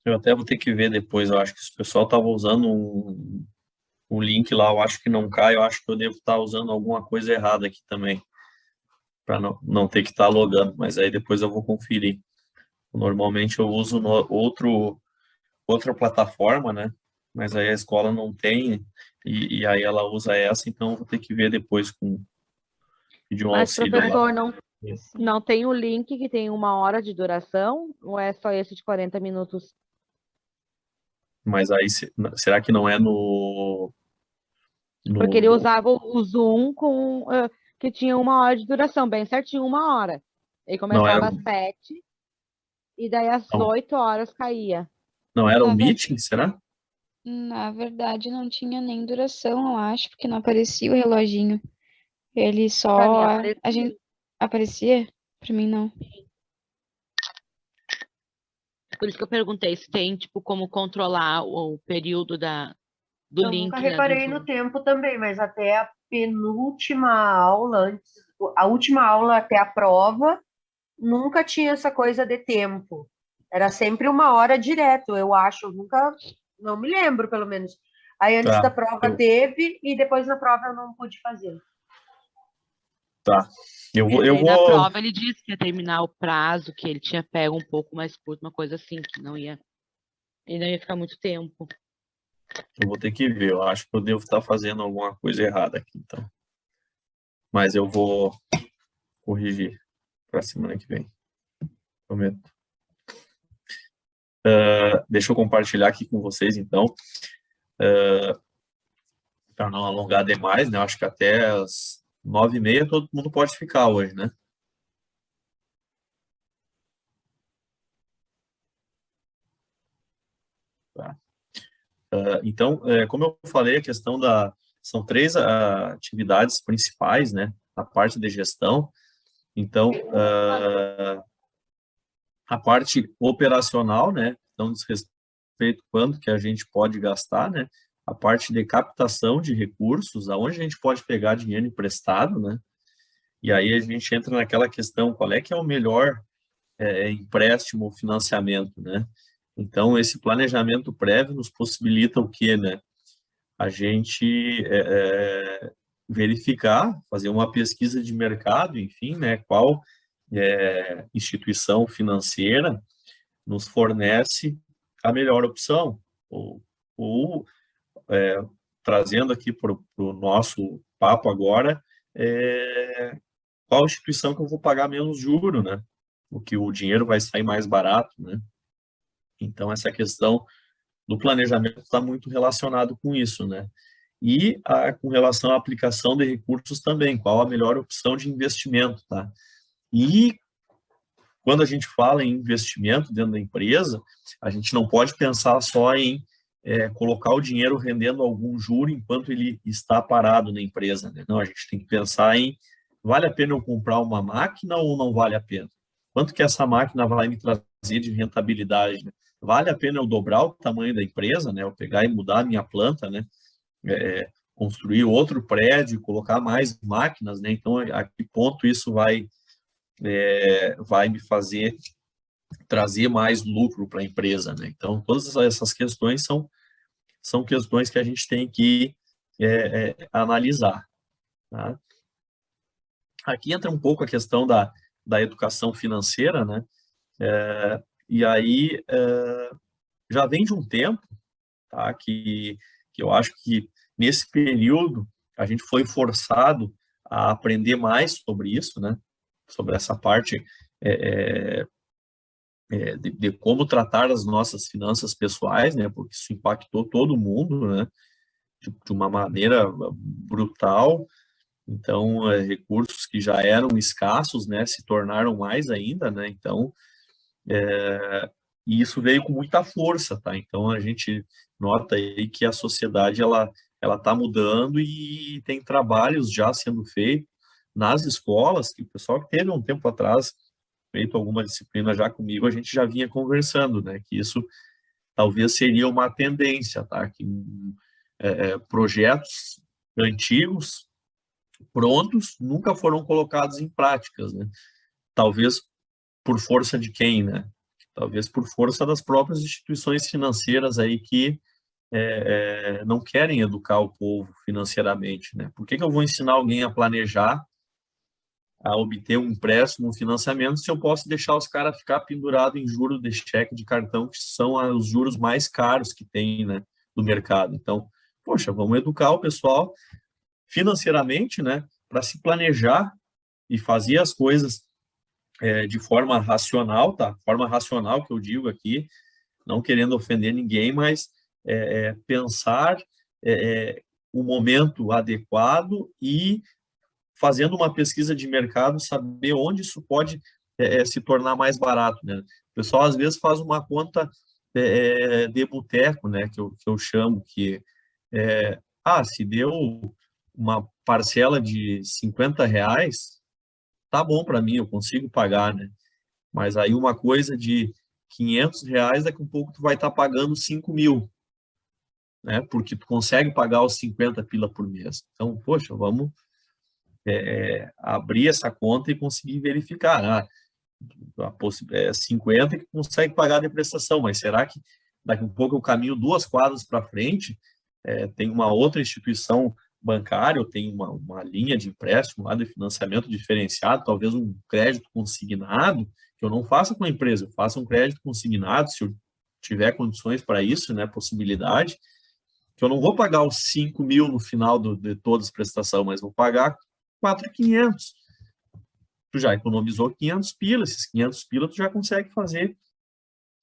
Eu até vou ter que ver depois. Eu acho que se o pessoal estava usando um link lá, eu acho que não cai. Eu acho que eu devo estar usando alguma coisa errada aqui também, para não ter que estar logando. Mas aí depois eu vou conferir. Normalmente eu uso outra plataforma, né? Mas aí a escola não tem, e aí ela usa essa, então eu vou ter que ver depois com pedir um Mas, auxílio lá. professor, Assim. não tem o link que tem 1 hora de duração? Ou é só esse de 40 minutos? Mas aí, será que não é Porque ele no... usava o Zoom que tinha 1 hora de duração, bem certinho, 1 hora. Ele Não era, começava às 7 e daí às não, 8 horas caía. não era o Na ver- Meeting, será? Na verdade, não tinha nem duração, eu acho, porque não aparecia o reloginho. Ele Pra mim só. A aparecia. gente aparecia? Pra mim, não. Por isso que eu perguntei se tem, tipo, como controlar o período do Eu nunca link, né, do reparei no Zoom. tempo também, mas até a penúltima aula, a última aula até a prova, nunca tinha essa coisa de tempo. Era sempre 1 hora direto, eu acho. Eu nunca, não me lembro, pelo menos. Aí antes da Tá, prova eu, teve e depois na prova eu não pude fazer. tá. Eu Daí na vou, prova ele disse que ia terminar o prazo, que ele tinha pego um pouco mais curto, uma coisa assim, que ele não ia ficar muito tempo. eu vou ter que ver. Eu acho que eu devo estar fazendo alguma coisa errada aqui, então. Mas eu vou corrigir para semana que vem. Prometo. Deixa eu compartilhar aqui com vocês, então, para não alongar demais, né? Eu acho que até as 9h30 todo mundo pode ficar hoje, né? Tá. Então, como eu falei, a questão são três atividades principais, né? A parte de gestão. Então, a parte operacional, né? Então, diz respeito quanto que a gente pode gastar, né? A parte de captação de recursos, aonde a gente pode pegar dinheiro emprestado, né? E aí a gente entra naquela questão, qual é que é o melhor empréstimo ou financiamento, né? Então, esse planejamento prévio nos possibilita o quê, né? A gente verificar, fazer uma pesquisa de mercado, enfim, né? Qual instituição financeira nos fornece a melhor opção, ou trazendo aqui para o nosso papo agora, qual instituição que eu vou pagar menos juro, né? O que o dinheiro vai sair mais barato, né? Então, essa questão do planejamento está muito relacionado com isso, né? E com relação à aplicação de recursos também, qual a melhor opção de investimento, tá? E quando a gente fala em investimento dentro da empresa, a gente não pode pensar só em colocar o dinheiro rendendo algum juro enquanto ele está parado na empresa, né? Não, a gente tem que pensar em, vale a pena eu comprar uma máquina ou não vale a pena? Quanto que essa máquina vai me trazer de rentabilidade, né? Vale a pena eu dobrar o tamanho da empresa, né? Eu pegar e mudar a minha planta, né? Construir outro prédio, colocar mais máquinas, né? Então, a que ponto isso vai me fazer trazer mais lucro para a empresa, né? Então, todas essas questões são questões que a gente tem que analisar, tá? Aqui entra um pouco a questão da educação financeira, né? E aí já vem de um tempo, tá? Que eu acho que nesse período a gente foi forçado a aprender mais sobre isso, né? Sobre essa parte de como tratar as nossas finanças pessoais, né? Porque isso impactou todo mundo, né? De uma maneira brutal. Então, recursos que já eram escassos, né? Se tornaram mais ainda, né? Então, e isso veio com muita força, tá? Então, a gente nota aí que a sociedade ela está mudando e tem trabalhos já sendo feitos nas escolas, que o pessoal que teve um tempo atrás feito alguma disciplina já comigo, a gente já vinha conversando, né? Que isso talvez seria uma tendência, tá? Que projetos antigos, prontos, nunca foram colocados em práticas, né? Talvez por força de quem, né? talvez por força das próprias instituições financeiras aí que não querem educar o povo financeiramente, né? Por que eu vou ensinar alguém a planejar, a obter um empréstimo, um financiamento, se eu posso deixar os caras ficar pendurados em juros de cheque de cartão, que são os juros mais caros que tem, né, do mercado. Então, poxa, vamos educar o pessoal financeiramente, né, para se planejar e fazer as coisas de forma racional, tá? Forma racional que eu digo aqui, não querendo ofender ninguém, mas pensar o momento adequado e fazendo uma pesquisa de mercado, saber onde isso pode se tornar mais barato, né? O pessoal, às vezes, faz uma conta de boteco, né? Que eu chamo, que se deu uma parcela de R$ 50, tá bom para mim, eu consigo pagar, né? Mas aí uma coisa de R$ 500, daqui a um pouco tu vai estar pagando 5.000, né? Porque tu consegue pagar os 50 pila por mês. Então, poxa, vamos abrir essa conta e conseguir verificar. 50 que consegue pagar de prestação, mas será que daqui a pouco eu caminho 2 quadras para frente, tem uma outra instituição bancária, ou tem uma linha de empréstimo lá de financiamento diferenciado, talvez um crédito consignado, que eu não faça com a empresa, eu faça um crédito consignado, se eu tiver condições para isso, né, possibilidade, que eu não vou pagar os 5.000 no final de todas as prestações, mas vou pagar 4.500. Tu já economizou 500 pila, esses 500 pila tu já consegue fazer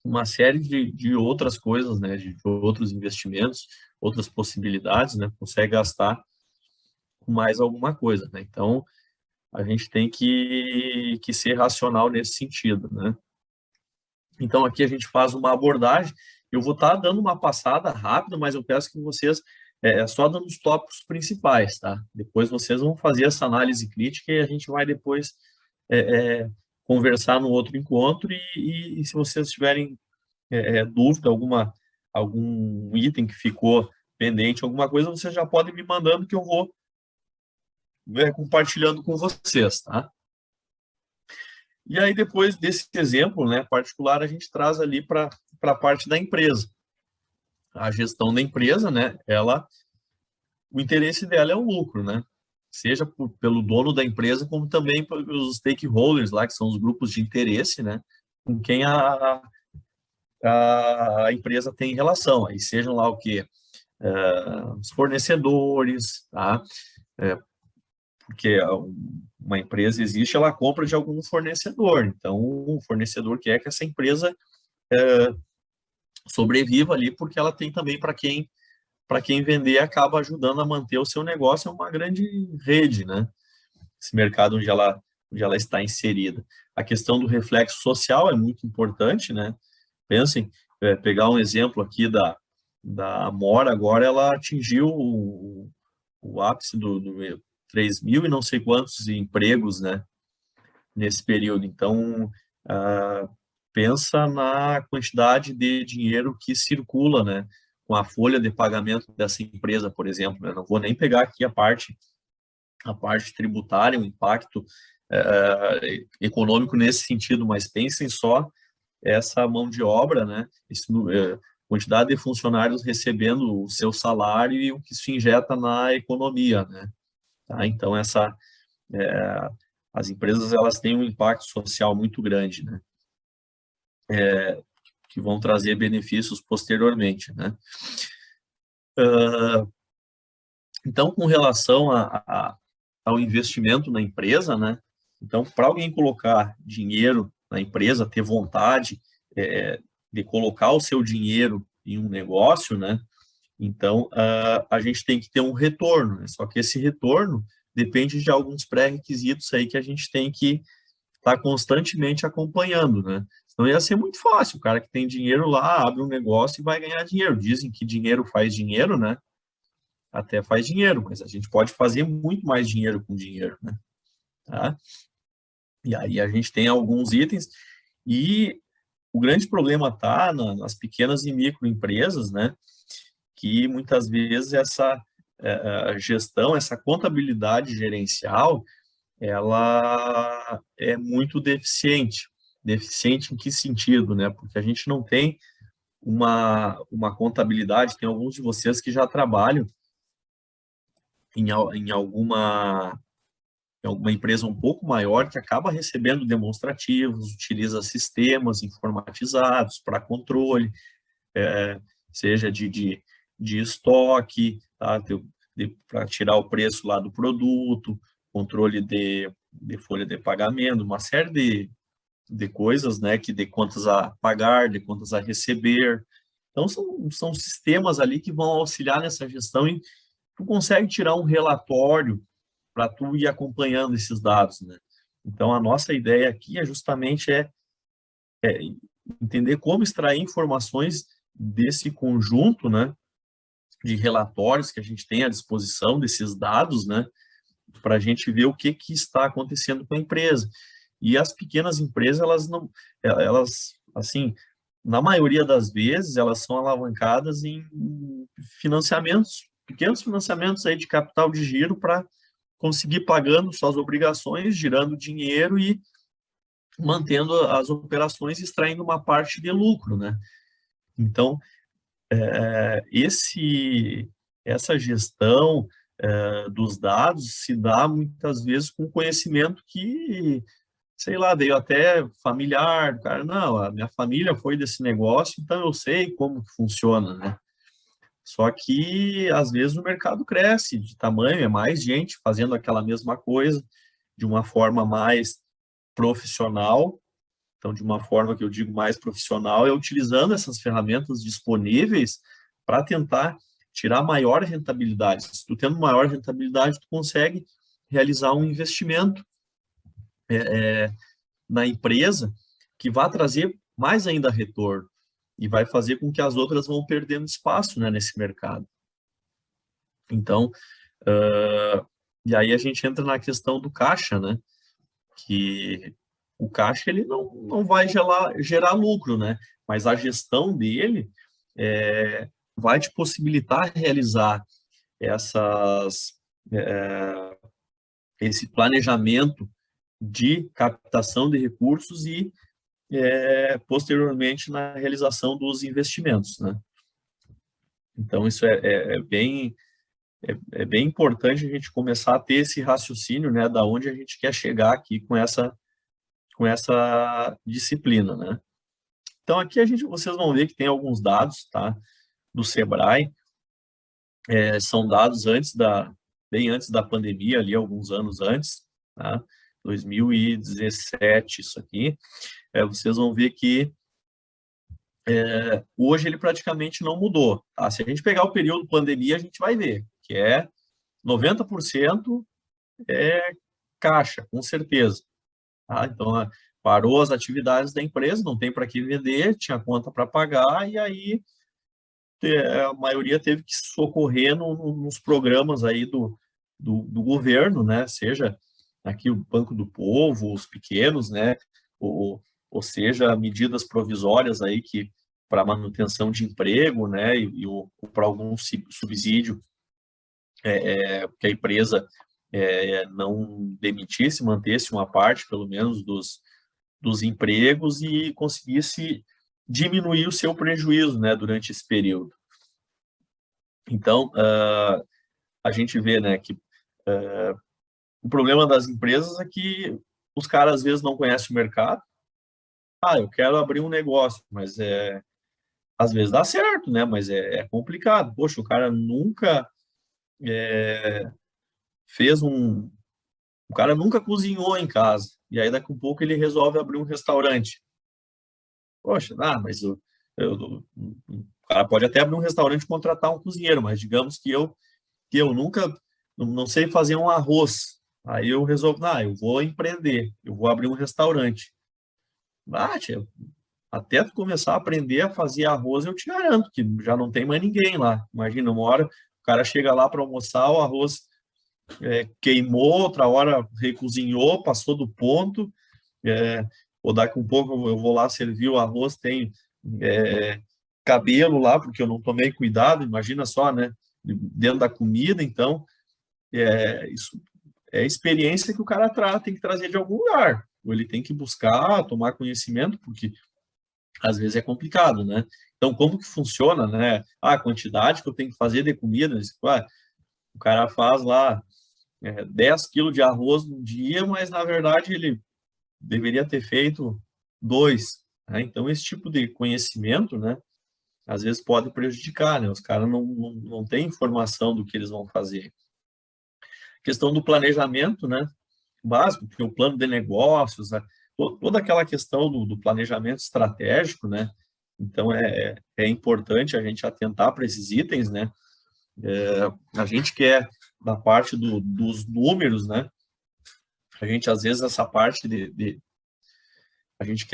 uma série de outras coisas, né, de outros investimentos, outras possibilidades, né, consegue gastar com mais alguma coisa, né, então a gente tem que ser racional nesse sentido, né. Então aqui a gente faz uma abordagem, eu vou estar dando uma passada rápida, mas eu peço que vocês, só dando os tópicos principais, tá, depois vocês vão fazer essa análise crítica e a gente vai depois conversar no outro encontro e se vocês tiverem dúvida, algum item que ficou pendente, alguma coisa, vocês já podem me mandando que eu vou compartilhando com vocês, tá? E aí, depois desse exemplo, né, particular, a gente traz ali para a parte da empresa. A gestão da empresa, né, o interesse dela é o lucro, né? Seja pelo dono da empresa, como também pelos stakeholders lá, que são os grupos de interesse, né, com quem a empresa tem relação. Aí sejam lá o quê? Os fornecedores, tá? Porque uma empresa existe, ela compra de algum fornecedor. Então, o fornecedor quer que essa empresa sobreviva ali, porque ela tem também para quem vender, acaba ajudando a manter o seu negócio, é uma grande rede, né? Esse mercado onde ela está inserida. A questão do reflexo social é muito importante, né? Pensem, pegar um exemplo aqui da Amora, agora ela atingiu o ápice do 3.000 e não sei quantos empregos, né? Nesse período. Então, pensa na quantidade de dinheiro que circula, né? Com a folha de pagamento dessa empresa, por exemplo, né? Não vou nem pegar aqui a parte tributária, o impacto econômico nesse sentido, mas pensem só essa mão de obra, né? Quantidade de funcionários recebendo o seu salário e o que se injeta na economia, né? Tá? Então, as empresas, elas têm um impacto social muito grande, né? Que vão trazer benefícios posteriormente, né? Então, com relação ao investimento na empresa, né? Então, para alguém colocar dinheiro na empresa, ter vontade de colocar o seu dinheiro em um negócio, né? Então, a gente tem que ter um retorno, né? Só que esse retorno depende de alguns pré-requisitos aí que a gente tem que estar constantemente acompanhando, né? Senão ia ser muito fácil, o cara que tem dinheiro lá, abre um negócio e vai ganhar dinheiro. Dizem que dinheiro faz dinheiro, né? Até faz dinheiro, mas a gente pode fazer muito mais dinheiro com dinheiro, né? Tá? E aí a gente tem alguns itens e o grande problema está nas pequenas e microempresas, né? Que muitas vezes essa gestão, essa contabilidade gerencial, ela é muito deficiente. deficiente em que sentido, né? Porque a gente não tem uma contabilidade, tem alguns de vocês que já trabalham em alguma empresa um pouco maior que acaba recebendo demonstrativos, utiliza sistemas informatizados para controle, seja de estoque, tá? Para tirar o preço lá do produto, controle de folha de pagamento, uma série de coisas, né, de contas a pagar, de contas a receber. Então, são sistemas ali que vão auxiliar nessa gestão e tu consegue tirar um relatório para tu ir acompanhando esses dados, né? Então, a nossa ideia aqui é justamente entender como extrair informações desse conjunto, né, de relatórios que a gente tem à disposição, desses dados, né, para a gente ver o que está acontecendo com a empresa. E as pequenas empresas, elas, assim, na maioria das vezes, elas são alavancadas em financiamentos, pequenos financiamentos aí de capital de giro para conseguir pagando suas obrigações, girando dinheiro e mantendo as operações, extraindo uma parte de lucro, né? Então, essa gestão dos dados se dá muitas vezes com conhecimento que, sei lá, veio até familiar, cara, não, a minha família foi desse negócio, então eu sei como que funciona, né? Só que, às vezes, o mercado cresce de tamanho, é mais gente fazendo aquela mesma coisa, de uma forma mais profissional. Então, de uma forma que eu digo mais profissional, é utilizando essas ferramentas disponíveis para tentar tirar maior rentabilidade. Se tu tendo maior rentabilidade, tu consegue realizar um investimento na empresa que vai trazer mais ainda retorno e vai fazer com que as outras vão perdendo espaço, né, nesse mercado. Então, e aí a gente entra na questão do caixa, né, que o caixa ele não vai gerar lucro, né, mas a gestão dele vai te possibilitar realizar esse planejamento de captação de recursos e posteriormente na realização dos investimentos, né? Então, isso é bem importante a gente começar a ter esse raciocínio, né, da onde a gente quer chegar aqui com essa disciplina, né? Então, aqui vocês vão ver que tem alguns dados, tá, do Sebrae, são dados bem antes da pandemia, ali, alguns anos antes, tá? 2017, isso aqui. Vocês vão ver que hoje ele praticamente não mudou. Tá? Se a gente pegar o período pandemia, a gente vai ver que 90% é caixa, com certeza. Tá? Então, parou as atividades da empresa, não tem para que vender, tinha conta para pagar, e aí a maioria teve que socorrer nos programas aí do governo, né? Seja aqui o Banco do Povo, os pequenos, né? Ou seja, medidas provisórias aí que para manutenção de emprego, né? E para algum subsídio que a empresa não demitisse, mantesse uma parte, pelo menos, dos empregos e conseguisse diminuir o seu prejuízo, né, durante esse período. Então, a gente vê, né, que o problema das empresas é que os caras, às vezes, não conhecem o mercado. Eu quero abrir um negócio, mas às vezes dá certo, né, mas é complicado. Poxa, o cara nunca o cara nunca cozinhou em casa, e aí daqui a pouco ele resolve abrir um restaurante. Poxa, mas o cara pode até abrir um restaurante e contratar um cozinheiro, mas digamos que eu nunca, não sei fazer um arroz. Aí eu resolvo, eu vou empreender, eu vou abrir um restaurante. Tia, até tu começar a aprender a fazer arroz, eu te garanto que já não tem mais ninguém lá. Imagina, uma hora o cara chega lá para almoçar, o arroz queimou, outra hora recozinhou, passou do ponto, ou daqui um pouco eu vou lá servir o arroz, tem cabelo lá, porque eu não tomei cuidado, imagina só, né, dentro da comida. Então, isso é experiência que o cara tem que trazer de algum lugar. ou ele tem que buscar tomar conhecimento, porque às vezes é complicado, né? Então, como que funciona, né? A quantidade que eu tenho que fazer de comida, o cara faz lá 10 quilos de arroz no dia, mas na verdade ele deveria ter feito 2, né? Então, esse tipo de conhecimento, né, às vezes pode prejudicar, né? Os caras não têm informação do que eles vão fazer. Questão do planejamento, né, básico, que é o plano de negócios, né? Toda aquela questão do planejamento estratégico, né? Então, é importante a gente atentar para esses itens, né? A gente quer, da parte dos números, né? A gente, às vezes, essa parte a gente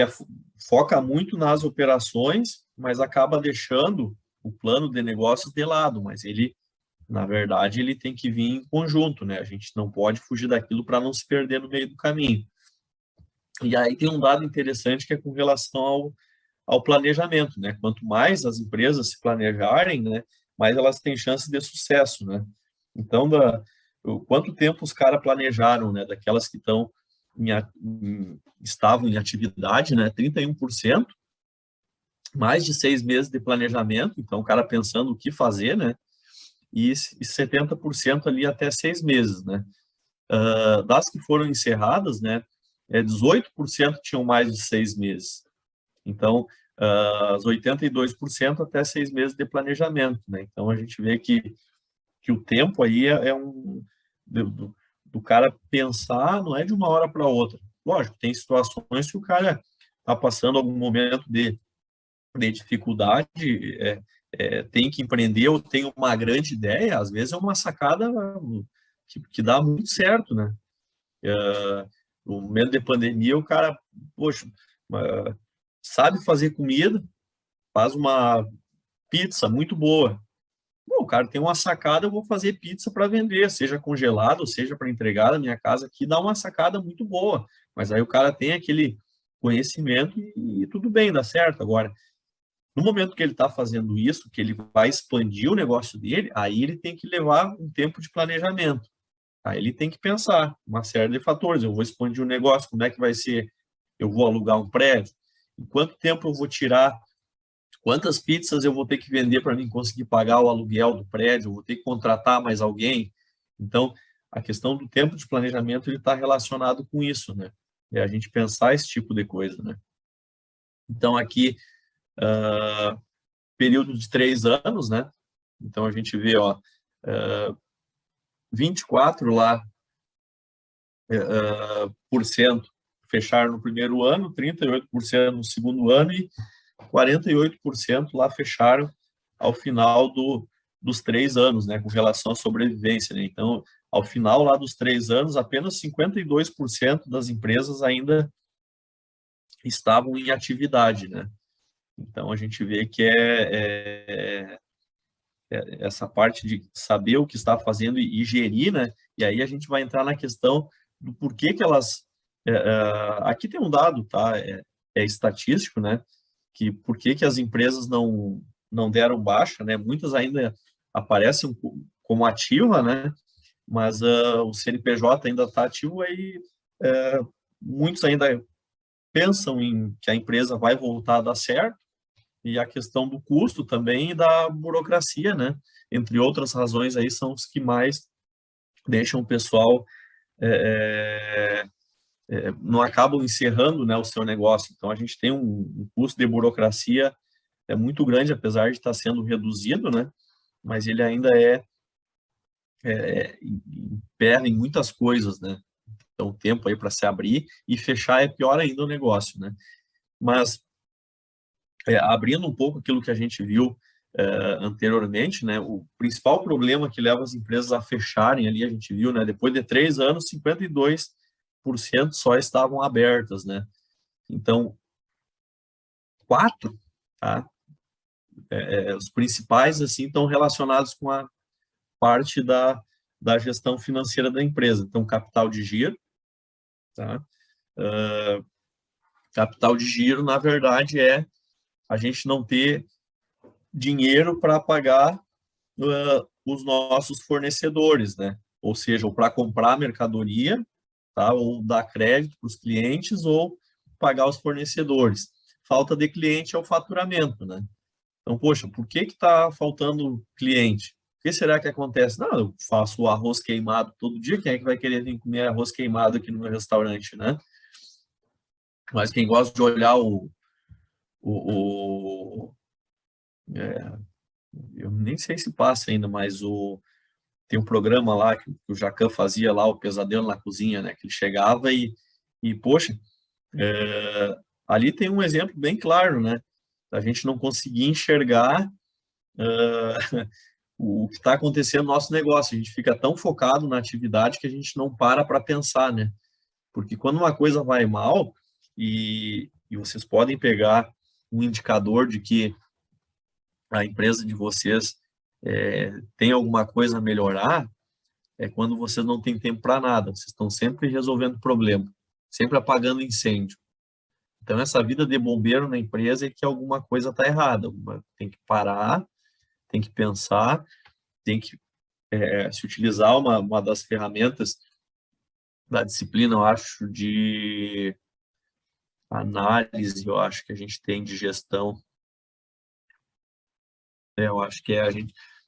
foca muito nas operações, mas acaba deixando o plano de negócios de lado, mas ele, na verdade, ele tem que vir em conjunto, né? A gente não pode fugir daquilo para não se perder no meio do caminho. E aí tem um dado interessante que é com relação ao planejamento, né? Quanto mais as empresas se planejarem, né, mais elas têm chance de sucesso, né? Então, quanto tempo os caras planejaram, né, daquelas que estavam em atividade, né, 31%, mais de 6 meses de planejamento, então o cara pensando o que fazer, né, e 70% ali até 6 meses, né. Das que foram encerradas, né, 18% tinham mais de 6 meses. Então, os 82% até 6 meses de planejamento, né? Então, a gente vê que o tempo aí do cara pensar, não é de uma hora para outra. Lógico, tem situações que o cara está passando algum momento de dificuldade, tem que empreender ou tem uma grande ideia, às vezes é uma sacada que dá muito certo, né? No momento de pandemia, o cara, poxa, sabe fazer comida, faz uma pizza muito boa. Bom, o cara tem uma sacada, eu vou fazer pizza para vender, seja congelado, seja para entregar na minha casa aqui, dá uma sacada muito boa. Mas aí o cara tem aquele conhecimento e tudo bem, dá certo. Agora, no momento que ele está fazendo isso, que ele vai expandir o negócio dele, aí ele tem que levar um tempo de planejamento. Aí ele tem que pensar uma série de fatores. Eu vou expandir o negócio, como é que vai ser? Eu vou alugar um prédio? Em quanto tempo eu vou tirar? Quantas pizzas eu vou ter que vender para mim conseguir pagar o aluguel do prédio? Eu vou ter que contratar mais alguém? Então, a questão do tempo de planejamento ele está relacionado com isso, né? É a gente pensar esse tipo de coisa, né? Então, aqui, período de 3 anos, né? Então, a gente vê, 24 lá, por cento fecharam no primeiro ano, 38% no segundo ano e 48% lá fecharam ao final dos 3 anos, né, com relação à sobrevivência, né? Então, ao final lá dos 3 anos, apenas 52% das empresas ainda estavam em atividade, né? Então, a gente vê que essa parte de saber o que está fazendo e gerir, né? E aí a gente vai entrar na questão do porquê que elas... aqui tem um dado, tá? É estatístico, né? Que por que as empresas não deram baixa, né? Muitas ainda aparecem como ativa, né? Mas o CNPJ ainda está ativo, aí muitos ainda pensam em que a empresa vai voltar a dar certo, e a questão do custo também e da burocracia, né? Entre outras razões aí são os que mais deixam o pessoal não acabam encerrando, né, o seu negócio. Então a gente tem um custo de burocracia muito grande, apesar de estar sendo reduzido, né? Mas ele ainda emperra em muitas coisas, né? Então, o tempo aí para se abrir e fechar é pior ainda o negócio, né? Mas, abrindo um pouco aquilo que a gente viu anteriormente, né? O principal problema que leva as empresas a fecharem ali, a gente viu, né? Depois de 3 anos, 52% só estavam abertas, né? Então, 4, tá? Os principais, assim, estão relacionados com a parte da gestão financeira da empresa. Então, capital de giro, tá? Capital de giro, na verdade, é a gente não ter dinheiro para pagar os nossos fornecedores, né? Ou seja, para comprar mercadoria tá? Ou dar crédito para os clientes ou pagar os fornecedores. Falta de cliente é o faturamento, né? Então, poxa, por que está faltando cliente? O que será que acontece? Não, eu faço o arroz queimado todo dia, quem é que vai querer vir comer arroz queimado aqui no meu restaurante, né? Mas quem gosta de olhar eu nem sei se passa ainda, mas tem um programa lá que o Jacan fazia lá, o Pesadelo na Cozinha, né? Que ele chegava poxa, ali tem um exemplo bem claro, né? A gente não conseguir enxergar o que está acontecendo no nosso negócio. A gente fica tão focado na atividade que a gente não para pensar, né? Porque quando uma coisa vai mal, e vocês podem pegar um indicador de que a empresa de vocês tem alguma coisa a melhorar, é quando vocês não têm tempo para nada, vocês estão sempre resolvendo problema, sempre apagando incêndio. Então, essa vida de bombeiro na empresa é que alguma coisa está errada, tem que parar, tem que pensar, tem que se utilizar uma das ferramentas da disciplina, eu acho, de análise, eu acho que a gente tem de gestão. Eu acho que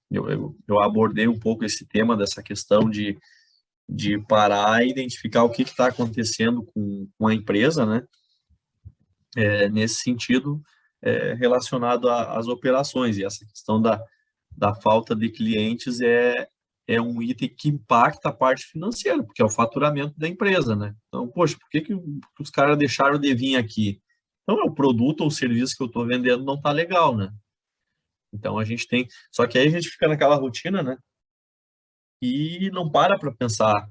eu abordei um pouco esse tema dessa questão de parar e identificar o que está acontecendo com a empresa, né? Nesse sentido, relacionado às operações. E essa questão da falta de clientes é um item que impacta a parte financeira, porque é o faturamento da empresa, né? Então, poxa, por que os caras deixaram de vir aqui? Então, o produto ou o serviço que eu estou vendendo não está legal, né? Então, a gente tem... Só que aí a gente fica naquela rotina, né? E não para pensar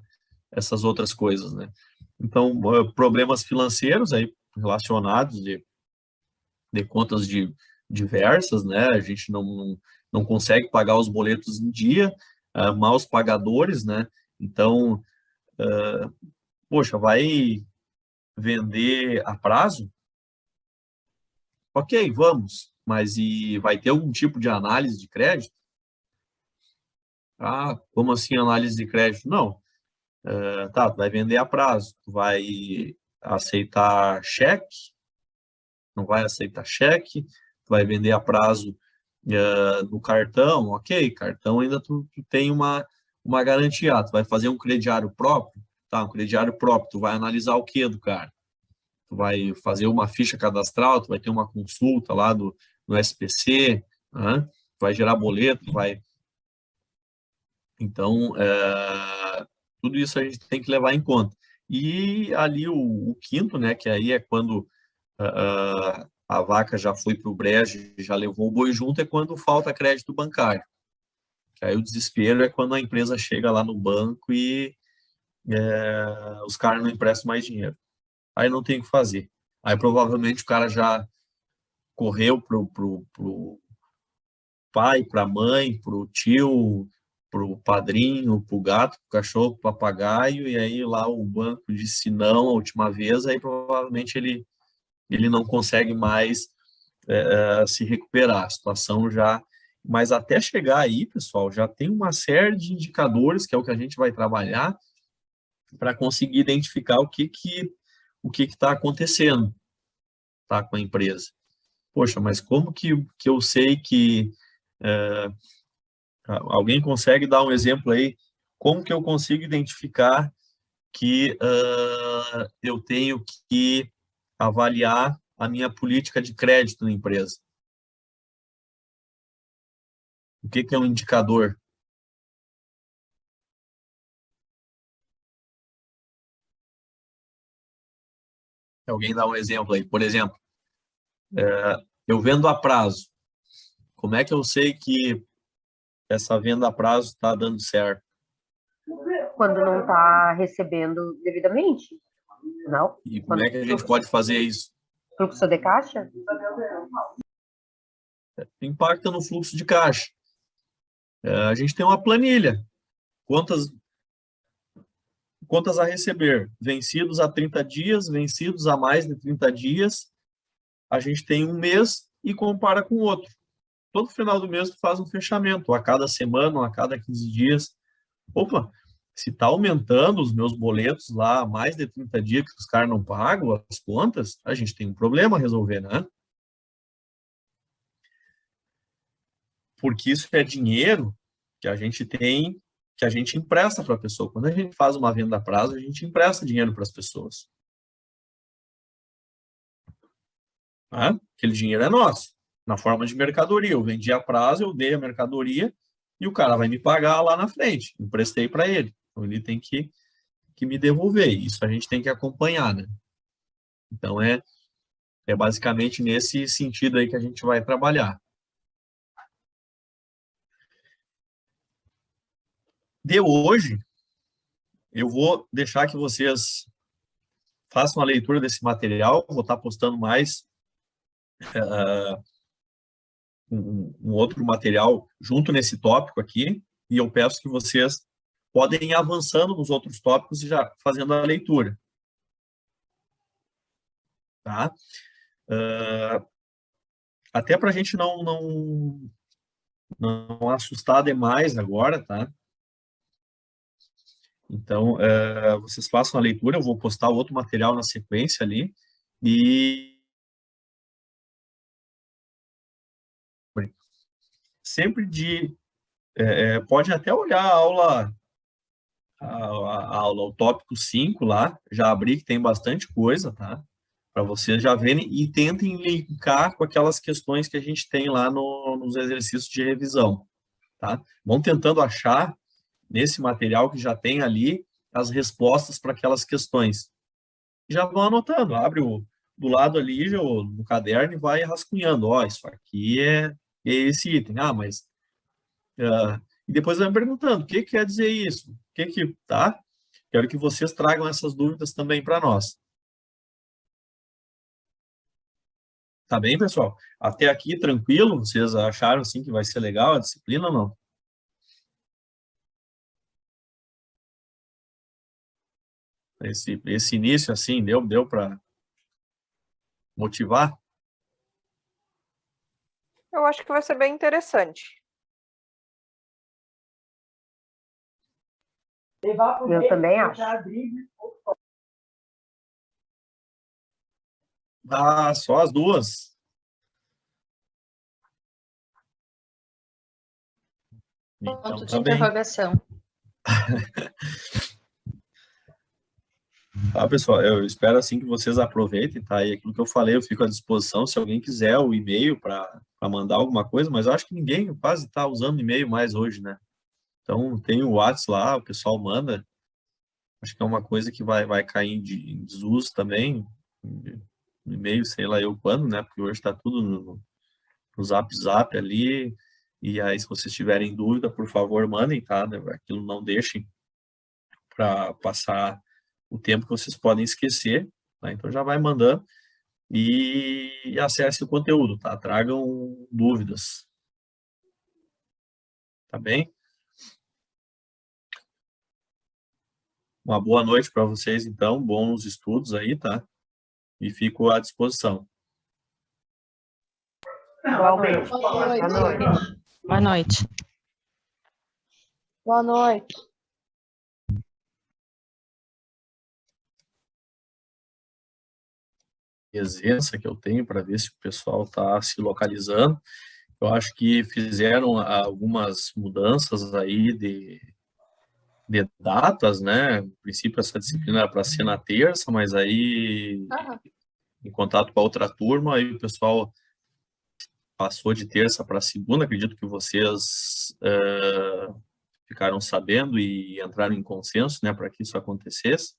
essas outras coisas, né? Então, problemas financeiros aí relacionados de contas diversas, né? A gente não consegue pagar os boletos em dia, maus pagadores, né? Então, poxa, vai vender a prazo? Ok, vamos, mas e vai ter algum tipo de análise de crédito? Ah, como assim análise de crédito? Não. Tá, tu vai vender a prazo, tu vai aceitar cheque? Não vai aceitar cheque? Tu vai vender a prazo no cartão? Ok, cartão ainda tu tem uma garantia. Tu vai fazer um crediário próprio? Tá, um crediário próprio, tu vai analisar o que do cara? Tu vai fazer uma ficha cadastral, tu vai ter uma consulta lá no SPC, né? Tu vai gerar boleto, vai... Então, tudo isso a gente tem que levar em conta. E ali o quinto, né, que aí é quando a vaca já foi para o brejo, já levou o boi junto, é quando falta crédito bancário. Aí o desespero é quando a empresa chega lá no banco e os caras não emprestam mais dinheiro. Aí não tem o que fazer. Aí provavelmente o cara já correu pro pai, para mãe, pro tio, pro padrinho, pro gato, pro cachorro, pro papagaio, e aí lá o banco disse não a última vez, aí provavelmente ele não consegue mais se recuperar. A situação já... Mas até chegar aí, pessoal, já tem uma série de indicadores, que é o que a gente vai trabalhar, para conseguir identificar o que está acontecendo, tá, com a empresa. Poxa, mas como que eu sei que... alguém consegue dar um exemplo aí? Como que eu consigo identificar que eu tenho que avaliar a minha política de crédito na empresa? O que é um indicador? Alguém dá um exemplo aí. Por exemplo, eu vendo a prazo. Como é que eu sei que essa venda a prazo está dando certo? Quando não está recebendo devidamente, não? E como é que a gente pode fazer isso? Fluxo de caixa? Impacta no fluxo de caixa. A gente tem uma planilha. Contas a receber. Vencidos a 30 dias, vencidos a mais de 30 dias. A gente tem um mês e compara com o outro. Todo final do mês tu faz um fechamento, ou a cada semana, ou a cada 15 dias. Opa, Se está aumentando os meus boletos lá há mais de 30 dias que os caras não pagam as contas, a gente tem um problema a resolver, né? Porque isso é dinheiro que a gente tem, que a gente empresta para a pessoa. Quando a gente faz uma venda a prazo, a gente empresta dinheiro para as pessoas. Tá? Aquele dinheiro é nosso, na forma de mercadoria. Eu vendi a prazo, eu dei a mercadoria e o cara vai me pagar lá na frente. Emprestei para ele. Então, ele tem que me devolver. Isso a gente tem que acompanhar, né? Então, é basicamente nesse sentido aí que a gente vai trabalhar. De hoje, eu vou deixar que vocês façam a leitura desse material. Vou estar postando mais um outro material junto nesse tópico aqui. E eu peço que vocês podem ir avançando nos outros tópicos e já fazendo a leitura. Tá? Até para a gente não assustar demais agora, tá? Então, vocês façam a leitura, eu vou postar outro material na sequência ali, e sempre pode até olhar a aula, o tópico 5 lá, já abri que tem bastante coisa, tá? Para vocês já verem e tentem linkar com aquelas questões que a gente tem lá nos exercícios de revisão, tá? Vão tentando achar nesse material que já tem ali as respostas para aquelas questões. Já vão anotando, abre do lado ali no caderno e vai rascunhando. Ó, isso aqui é esse item. Ah, mas... e depois vai me perguntando, o que quer dizer isso? Tá? Quero que vocês tragam essas dúvidas também para nós. Tá bem, pessoal? Até aqui, tranquilo? Vocês acharam, assim, que vai ser legal a disciplina ou não? Esse início, assim, deu para motivar? Eu acho que vai ser bem interessante. Eu também acho. Ah, só as duas? Então, Ponto de tá bem. interrogação. Tá, pessoal, eu espero assim que vocês aproveitem, tá? E aquilo que eu falei, eu fico à disposição, se alguém quiser o e-mail para mandar alguma coisa, mas eu acho que ninguém quase está usando e-mail mais hoje, né? Então, tem o WhatsApp lá, o pessoal manda. Acho que é uma coisa que vai cair em desuso também, no e-mail, sei lá eu quando, né? Porque hoje está tudo no Zap ali. E aí, se vocês tiverem dúvida, por favor, mandem, tá? Aquilo não deixem para passar o tempo que vocês podem esquecer, tá? Então já vai mandando e acesse o conteúdo, tá? Tragam dúvidas. Tá bem? Uma boa noite para vocês, então. Bons estudos aí, tá? E fico à disposição. Igualmente. Boa noite. Boa noite. Boa noite. Boa noite. Presença que eu tenho para ver se o pessoal está se localizando. Eu acho que fizeram algumas mudanças aí de datas, né? No princípio, essa disciplina era para ser na terça, mas aí, em contato com a outra turma, aí o pessoal passou de terça para segunda. Acredito que vocês ficaram sabendo e entraram em consenso, né, para que isso acontecesse.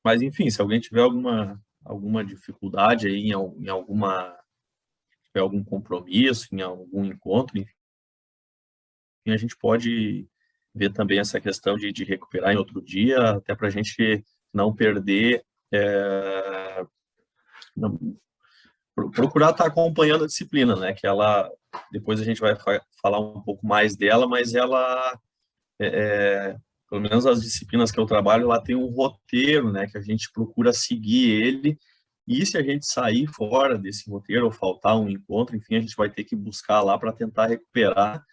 Mas, enfim, se alguém tiver alguma dificuldade aí em algum compromisso, em algum encontro, enfim, a gente pode ver também essa questão de recuperar em outro dia, até para a gente não perder, procurar estar acompanhando a disciplina, né? Que ela, depois a gente vai falar um pouco mais dela, mas ela, pelo menos as disciplinas que eu trabalho, ela tem um roteiro, né? Que a gente procura seguir ele, e se a gente sair fora desse roteiro ou faltar um encontro, enfim, a gente vai ter que buscar lá para tentar recuperar,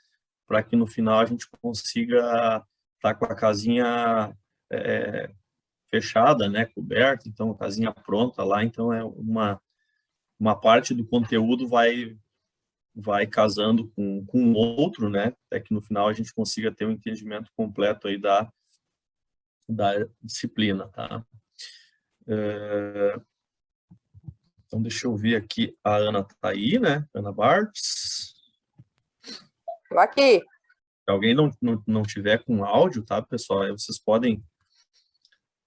para que no final a gente consiga estar com a casinha fechada, né, coberta, então a casinha pronta lá, então é uma parte do conteúdo vai casando com o outro, né, até que no final a gente consiga ter um entendimento completo aí da disciplina, tá? Então, deixa eu ver aqui, a Ana tá aí, né, Ana Bartz. Tô aqui. Se alguém não tiver com áudio, tá, pessoal, aí vocês podem,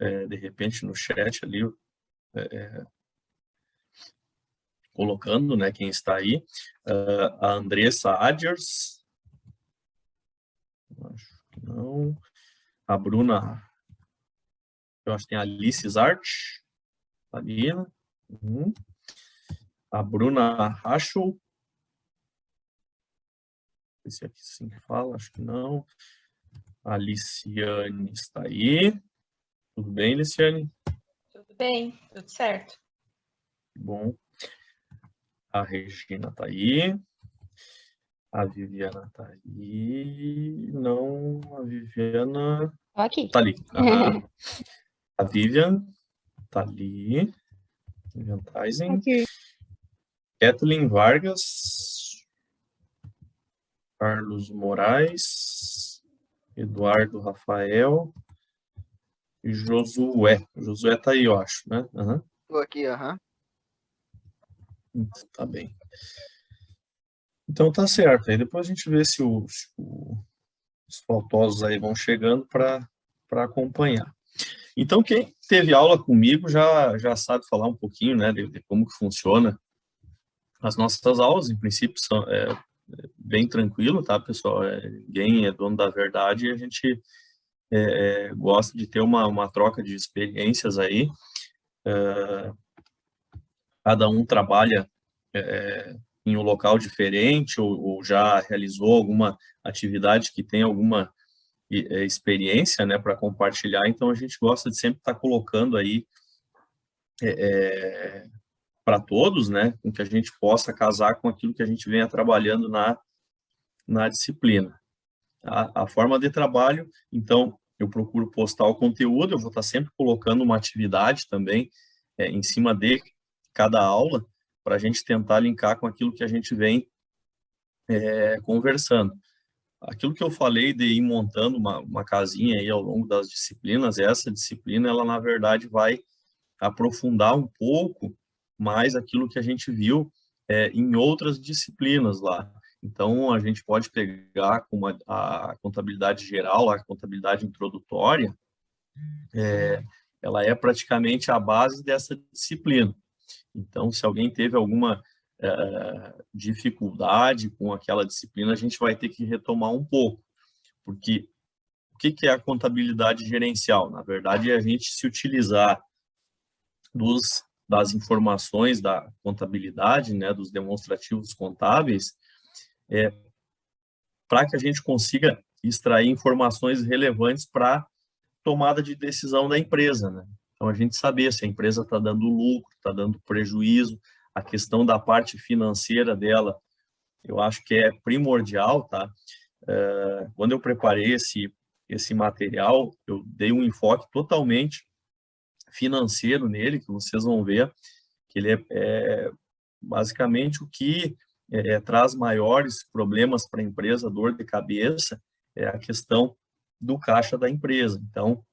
de repente, no chat ali, colocando, né, quem está aí. A Andressa Adjers. Acho que não. A Bruna, eu acho que tem a Alice Zart. Ali, né? A Bruna Rachel. Esse aqui sim fala, acho que não. A Liciane está aí. Tudo bem, Liciane? Tudo bem, tudo certo. Bom. A Regina está aí. A Viviana está aí. Não, a Viviana... Tô aqui. Está ali. A Vivian está ali. Vivian Tyson. Aqui. Kathleen Vargas. Carlos Moraes. Eduardo Rafael. E Josué. Josué está aí, eu acho, né? Tô aqui, Tá bem. Então tá certo. Aí depois a gente vê se os faltosos aí vão chegando para acompanhar. Então quem teve aula comigo já sabe falar um pouquinho, né, de como que funciona as nossas aulas. Em princípio são bem tranquilo, tá, pessoal? Ninguém é dono da verdade e a gente gosta de ter uma troca de experiências aí. Cada um trabalha em um local diferente ou já realizou alguma atividade que tem alguma experiência, né, para compartilhar. Então a gente gosta de sempre estar colocando aí para todos, né, com que a gente possa casar com aquilo que a gente venha trabalhando na disciplina. A forma de trabalho, então, eu procuro postar o conteúdo, eu vou estar sempre colocando uma atividade também em cima de cada aula, para a gente tentar linkar com aquilo que a gente vem conversando. Aquilo que eu falei de ir montando uma casinha aí ao longo das disciplinas, essa disciplina, ela na verdade vai aprofundar um pouco mais aquilo que a gente viu em outras disciplinas lá. Então, a gente pode pegar como a contabilidade geral, a contabilidade introdutória, ela é praticamente a base dessa disciplina. Então, se alguém teve alguma dificuldade com aquela disciplina, a gente vai ter que retomar um pouco, porque o que é a contabilidade gerencial? Na verdade, é a gente se utilizar das informações da contabilidade, né, dos demonstrativos contábeis, para que a gente consiga extrair informações relevantes para tomada de decisão da empresa, né? Então, a gente saber se a empresa está dando lucro, está dando prejuízo, a questão da parte financeira dela, eu acho que é primordial, tá? Quando eu preparei esse material, eu dei um enfoque totalmente financeiro nele, que vocês vão ver, que ele é basicamente o que traz maiores problemas para a empresa, dor de cabeça, é a questão do caixa da empresa. Então,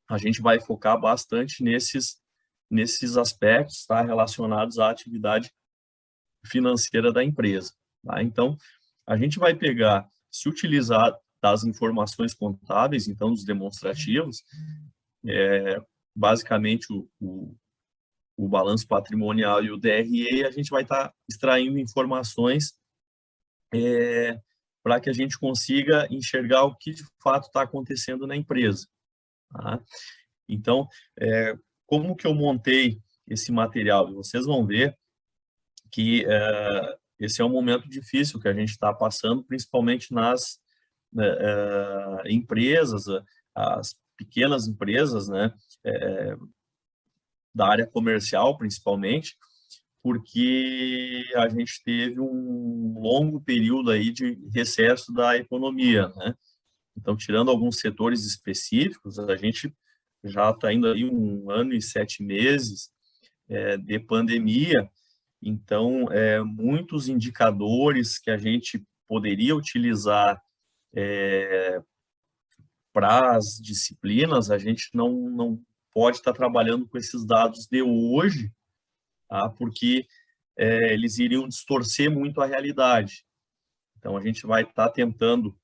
a gente vai focar bastante nesses aspectos, tá, relacionados à atividade financeira da empresa. Tá? Então, a gente vai pegar, se utilizar das informações contábeis, então, dos demonstrativos, basicamente o balanço patrimonial e o DRE, a gente vai estar extraindo informações para que a gente consiga enxergar o que de fato está acontecendo na empresa. Tá? Então, como que eu montei esse material? Vocês vão ver que esse é um momento difícil que a gente está passando, principalmente nas empresas, as pequenas empresas, né, da área comercial, principalmente, porque a gente teve um longo período aí de recesso da economia, né? Então, tirando alguns setores específicos, a gente já está indo aí 1 ano e 7 meses de pandemia. Então, muitos indicadores que a gente poderia utilizar para as disciplinas, a gente não pode estar trabalhando com esses dados de hoje, tá? Porque eles iriam distorcer muito a realidade. Então, a gente vai estar tentando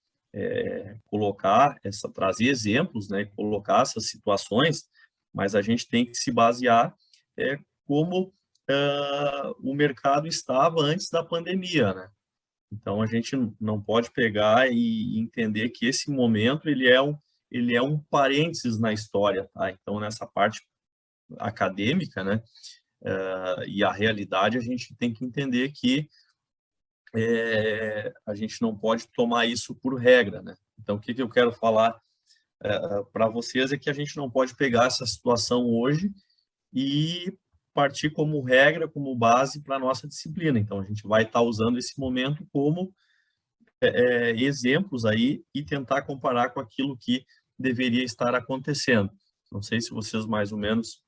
trazer exemplos, né, colocar essas situações, mas a gente tem que se basear como o mercado estava antes da pandemia, né? Então, a gente não pode pegar e entender que esse momento ele é um parênteses na história, tá? Então, nessa parte acadêmica, né, e a realidade, a gente tem que entender que a gente não pode tomar isso por regra, né? Então, o que eu quero falar para vocês é que a gente não pode pegar essa situação hoje e partir como regra, como base para a nossa disciplina. Então, a gente vai estar usando esse momento como exemplos aí e tentar comparar com aquilo que deveria estar acontecendo. Não sei se vocês mais ou menos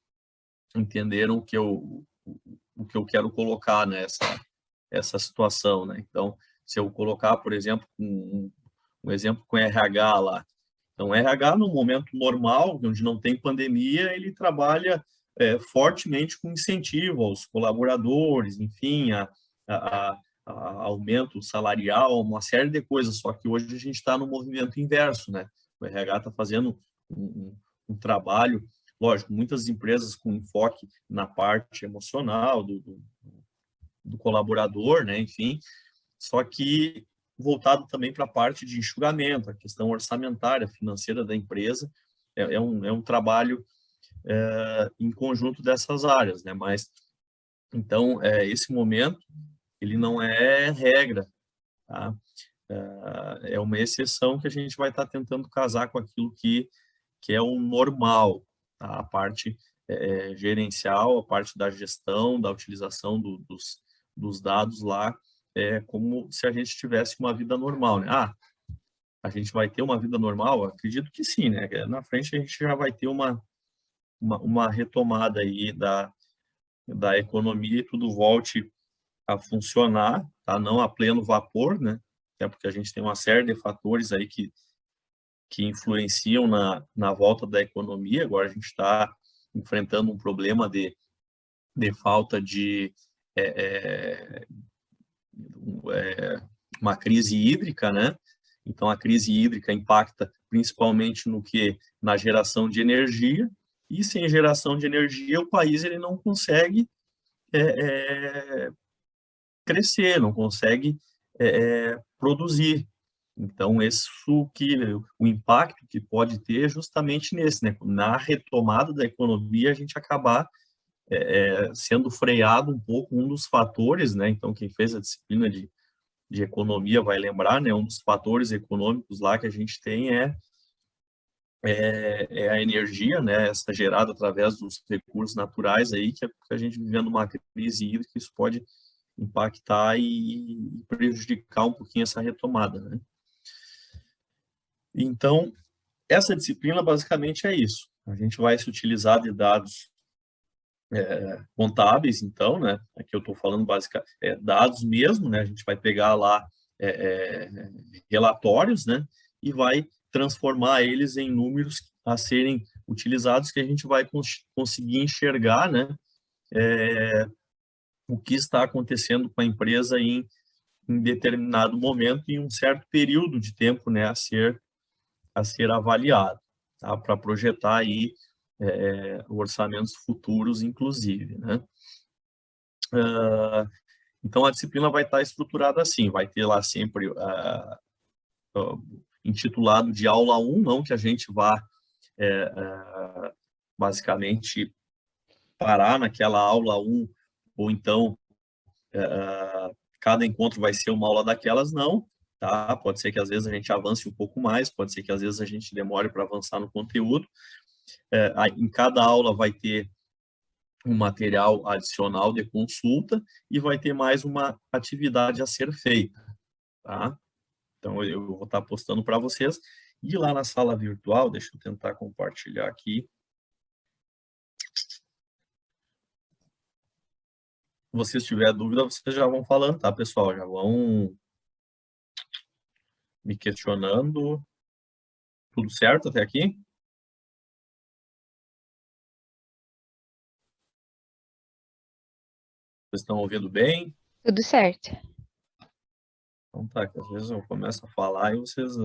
entenderam o que eu quero colocar nessa situação, né? Então, se eu colocar, por exemplo, um exemplo com RH lá. Então, RH, no momento normal, onde não tem pandemia, ele trabalha fortemente com incentivo aos colaboradores, enfim, a aumento salarial, uma série de coisas, só que hoje a gente está no movimento inverso, né? O RH está fazendo um trabalho, lógico, muitas empresas com enfoque na parte emocional do colaborador, né? Enfim, só que voltado também para a parte de enxugamento, a questão orçamentária, financeira da empresa, é um trabalho em conjunto dessas áreas, né? Mas, então, esse momento, ele não é regra, tá? É uma exceção que a gente vai estar tentando casar com aquilo que é o normal, tá? A parte gerencial, a parte da gestão, da utilização dos dados lá, como se a gente tivesse uma vida normal, né? A gente vai ter uma vida normal? Acredito que sim, né? Na frente a gente já vai ter uma retomada aí da economia e tudo volte a funcionar, tá? Não a pleno vapor, né? Até porque a gente tem uma série de fatores aí que influenciam na volta da economia. Agora a gente está enfrentando um problema de falta de uma crise hídrica, né? Então a crise hídrica impacta principalmente na geração de energia, e sem geração de energia o país ele não consegue crescer, não consegue produzir. Então, o impacto que pode ter é justamente nesse, né? Na retomada da economia, a gente acabar sendo freado um pouco, um dos fatores, né? Então, quem fez a disciplina de economia vai lembrar, né? Um dos fatores econômicos lá que a gente tem é a energia, né? Essa gerada através dos recursos naturais aí, que a gente vivendo uma crise hídrica, isso pode impactar e prejudicar um pouquinho essa retomada, né? Então, essa disciplina basicamente é isso. A gente vai se utilizar de dados contábeis, então, né? Aqui eu estou falando basicamente dados mesmo, né? A gente vai pegar lá relatórios, né? E vai transformar eles em números a serem utilizados, que a gente vai conseguir enxergar, né? O que está acontecendo com a empresa em determinado momento, em um certo período de tempo, né? A ser avaliado, tá? Para projetar aí orçamentos futuros, inclusive, né? Então, a disciplina vai estar estruturada assim, vai ter lá sempre intitulado de aula 1, não que a gente vá basicamente parar naquela aula 1, ou então cada encontro vai ser uma aula daquelas, não, tá? Pode ser que às vezes a gente avance um pouco mais, pode ser que às vezes a gente demore para avançar no conteúdo. Em cada aula vai ter um material adicional de consulta e vai ter mais uma atividade a ser feita, tá? Então, eu vou estar postando para vocês. E lá na sala virtual, deixa eu tentar compartilhar aqui. Se vocês tiverem dúvida, vocês já vão falando, tá, pessoal? Já vão me questionando. Tudo certo até aqui? Vocês estão ouvindo bem? Tudo certo. Então tá, que às vezes eu começo a falar e vocês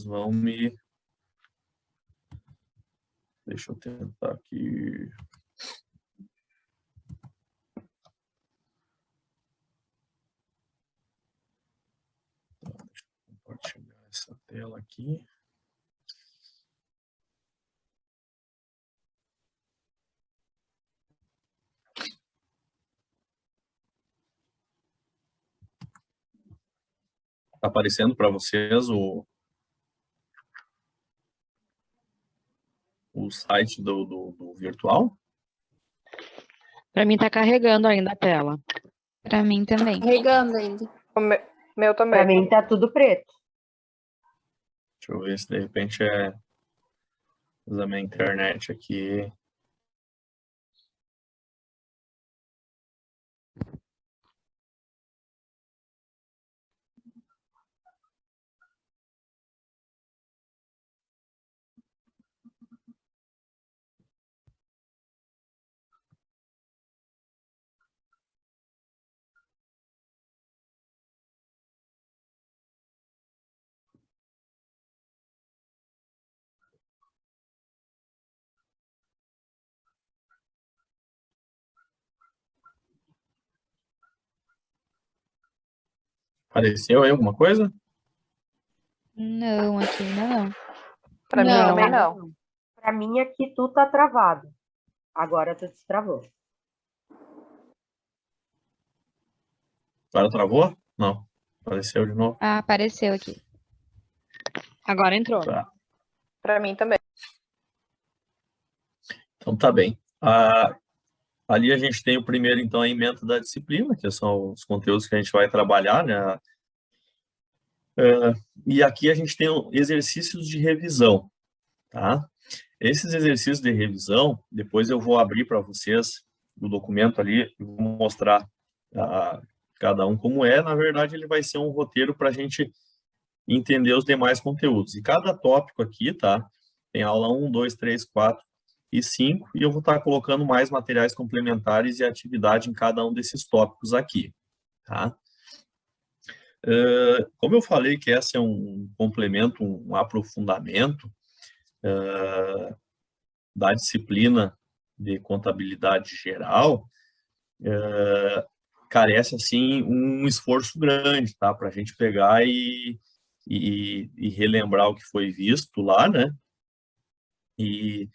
vão me... Deixa eu tentar aqui... Deixa eu compartilhar essa tela aqui. Tá aparecendo para vocês o site do virtual? Para mim tá carregando ainda a tela. Para mim também. Carregando ainda. Meu Para também. mim tá tudo preto. Deixa eu ver se de repente usar minha internet aqui. Apareceu aí alguma coisa? Não, aqui ainda não. Para mim Não, também ainda não. Para mim aqui tu tá travado. Agora tu destravou. Agora travou? Não. Apareceu de novo. Ah, apareceu aqui. Agora entrou. Tá. Para mim também. Então tá bem. Ali a gente tem o primeiro, então, a ementa da disciplina, que são os conteúdos que a gente vai trabalhar, né? E aqui a gente tem exercícios de revisão, tá? Esses exercícios de revisão, depois eu vou abrir para vocês o documento ali e vou mostrar cada um como é. Na verdade, ele vai ser um roteiro para a gente entender os demais conteúdos. E cada tópico aqui, tá? Tem aula 1, 2, 3, 4 e 5, e eu vou estar colocando mais materiais complementares e atividade em cada um desses tópicos aqui, tá? Como eu falei que esse é um complemento, um aprofundamento da disciplina de contabilidade geral, carece, assim, um esforço grande, tá? Para a gente pegar e relembrar o que foi visto lá, né? E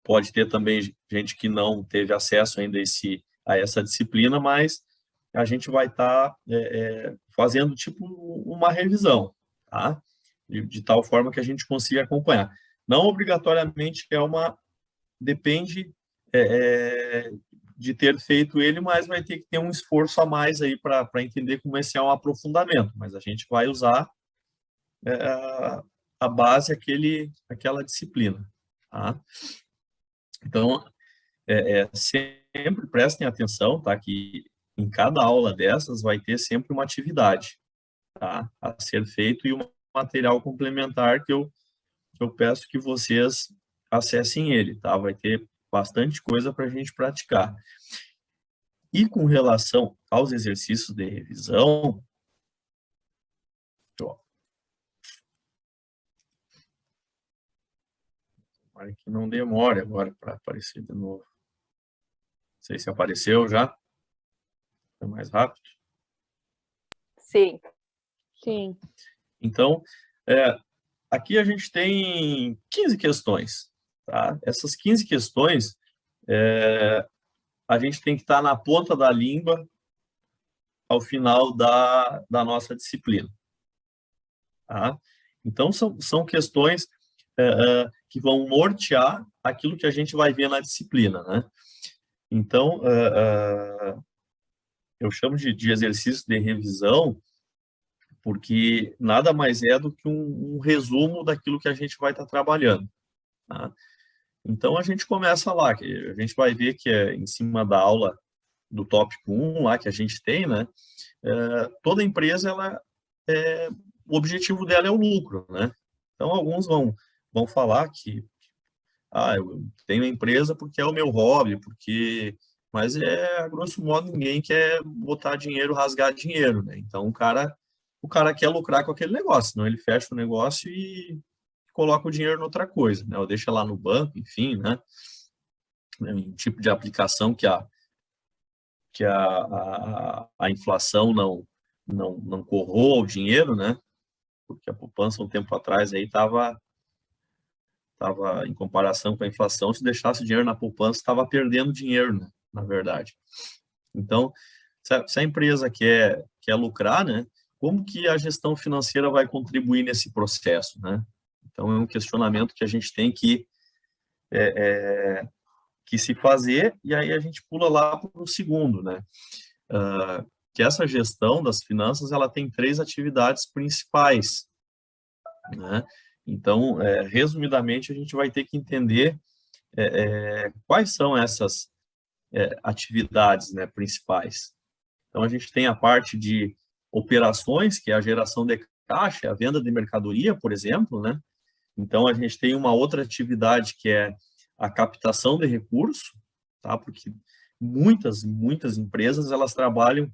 pode ter também gente que não teve acesso ainda a essa disciplina, mas a gente vai estar fazendo tipo uma revisão, tá? De tal forma que a gente consiga acompanhar. Não obrigatoriamente depende de ter feito ele, mas vai ter que ter um esforço a mais aí para entender como esse é um aprofundamento, mas a gente vai usar a base, aquela disciplina, tá? Então, sempre prestem atenção, tá? Que em cada aula dessas vai ter sempre uma atividade, tá? A ser feito e um material complementar que eu peço que vocês acessem ele, tá? Vai ter bastante coisa para a gente praticar. E com relação aos exercícios de revisão, para que não demore agora para aparecer de novo. Não sei se apareceu já. Foi mais rápido. Sim. Sim. Então, aqui a gente tem 15 questões, tá? Essas 15 questões, a gente tem que estar na ponta da língua ao final da nossa disciplina, tá? Então, são questões que vão nortear aquilo que a gente vai ver na disciplina, né? Então, eu chamo de exercício de revisão, porque nada mais é do que um resumo daquilo que a gente vai estar trabalhando, tá? Então, a gente começa lá, que a gente vai ver que é em cima da aula do tópico 1 lá que a gente tem, né? Toda empresa, o objetivo dela é o lucro, né? Então, alguns vão falar que eu tenho a empresa porque é o meu hobby, mas a grosso modo, ninguém quer botar dinheiro, rasgar dinheiro, né? Então, o cara quer lucrar com aquele negócio, senão ele fecha o negócio e coloca o dinheiro em outra coisa, né? Ou deixa lá no banco, enfim, né? Um tipo de aplicação que a inflação não corroa o dinheiro, né? Porque a poupança, um tempo atrás, aí estava em comparação com a inflação, se deixasse o dinheiro na poupança, estava perdendo dinheiro, né? Na verdade. Então, se a empresa quer lucrar, né? Como que a gestão financeira vai contribuir nesse processo, né? Então, é um questionamento que a gente tem que se fazer, e aí a gente pula lá para o segundo, né? Que essa gestão das finanças, ela tem 3 atividades principais, né? Então, resumidamente, a gente vai ter que entender quais são essas atividades, né, principais. Então, a gente tem a parte de operações, que é a geração de caixa, a venda de mercadoria, por exemplo, né? Então, a gente tem uma outra atividade que é a captação de recurso, tá? Porque muitas empresas, elas trabalham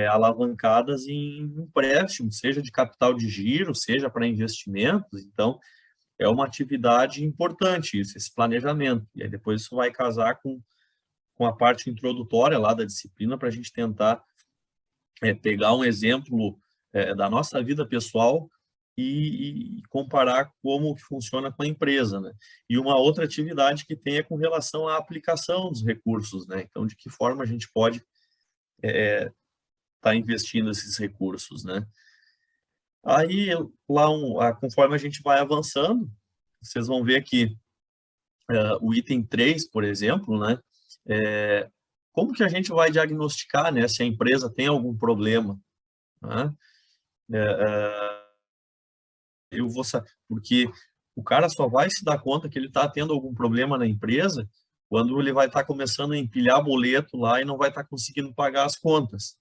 alavancadas em empréstimo, seja de capital de giro, seja para investimentos. Então, é uma atividade importante isso, esse planejamento. E aí depois isso vai casar com a parte introdutória lá da disciplina para a gente tentar pegar um exemplo da nossa vida pessoal e comparar como que funciona com a empresa, né? E uma outra atividade que tem é com relação à aplicação dos recursos, né? Então, de que forma a gente pode estar investindo esses recursos, né? Aí, lá, conforme a gente vai avançando, vocês vão ver que o item 3, por exemplo, né? Como que a gente vai diagnosticar, né, se a empresa tem algum problema, né? Porque o cara só vai se dar conta que ele está tendo algum problema na empresa quando ele vai estar começando a empilhar boleto lá e não vai estar conseguindo pagar as contas.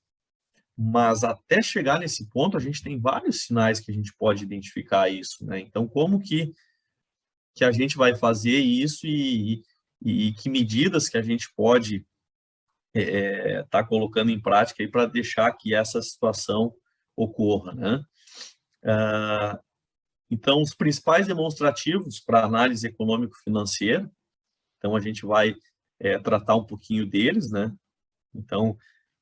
Mas até chegar nesse ponto, a gente tem vários sinais que a gente pode identificar isso, né? Então, como que a gente vai fazer isso e que medidas que a gente pode estar colocando em prática aí para deixar que essa situação ocorra, né? Então, os principais demonstrativos para análise econômico-financeira, então a gente vai tratar um pouquinho deles, né? Então,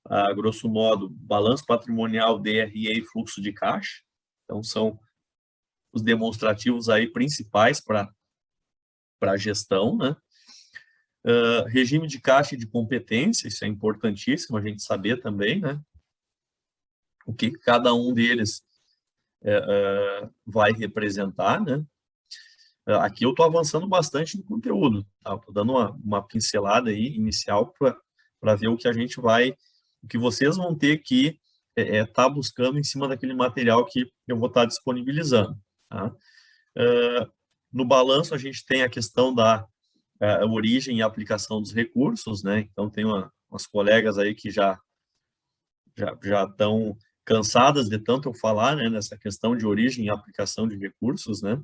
a grosso modo, balanço patrimonial, DRE e fluxo de caixa. Então, são os demonstrativos aí principais para a gestão, né? Regime de caixa e de competência, isso é importantíssimo a gente saber também, né? O que cada um deles vai representar, né? Aqui eu estou avançando bastante no conteúdo, tá? Estou dando uma pincelada aí inicial para ver o que a gente vai, o que vocês vão ter que estar buscando em cima daquele material que eu vou estar disponibilizando, tá? No balanço a gente tem a questão da origem e aplicação dos recursos, né? Então tem umas colegas aí que já estão cansadas de tanto eu falar, né, nessa questão de origem e aplicação de recursos, né?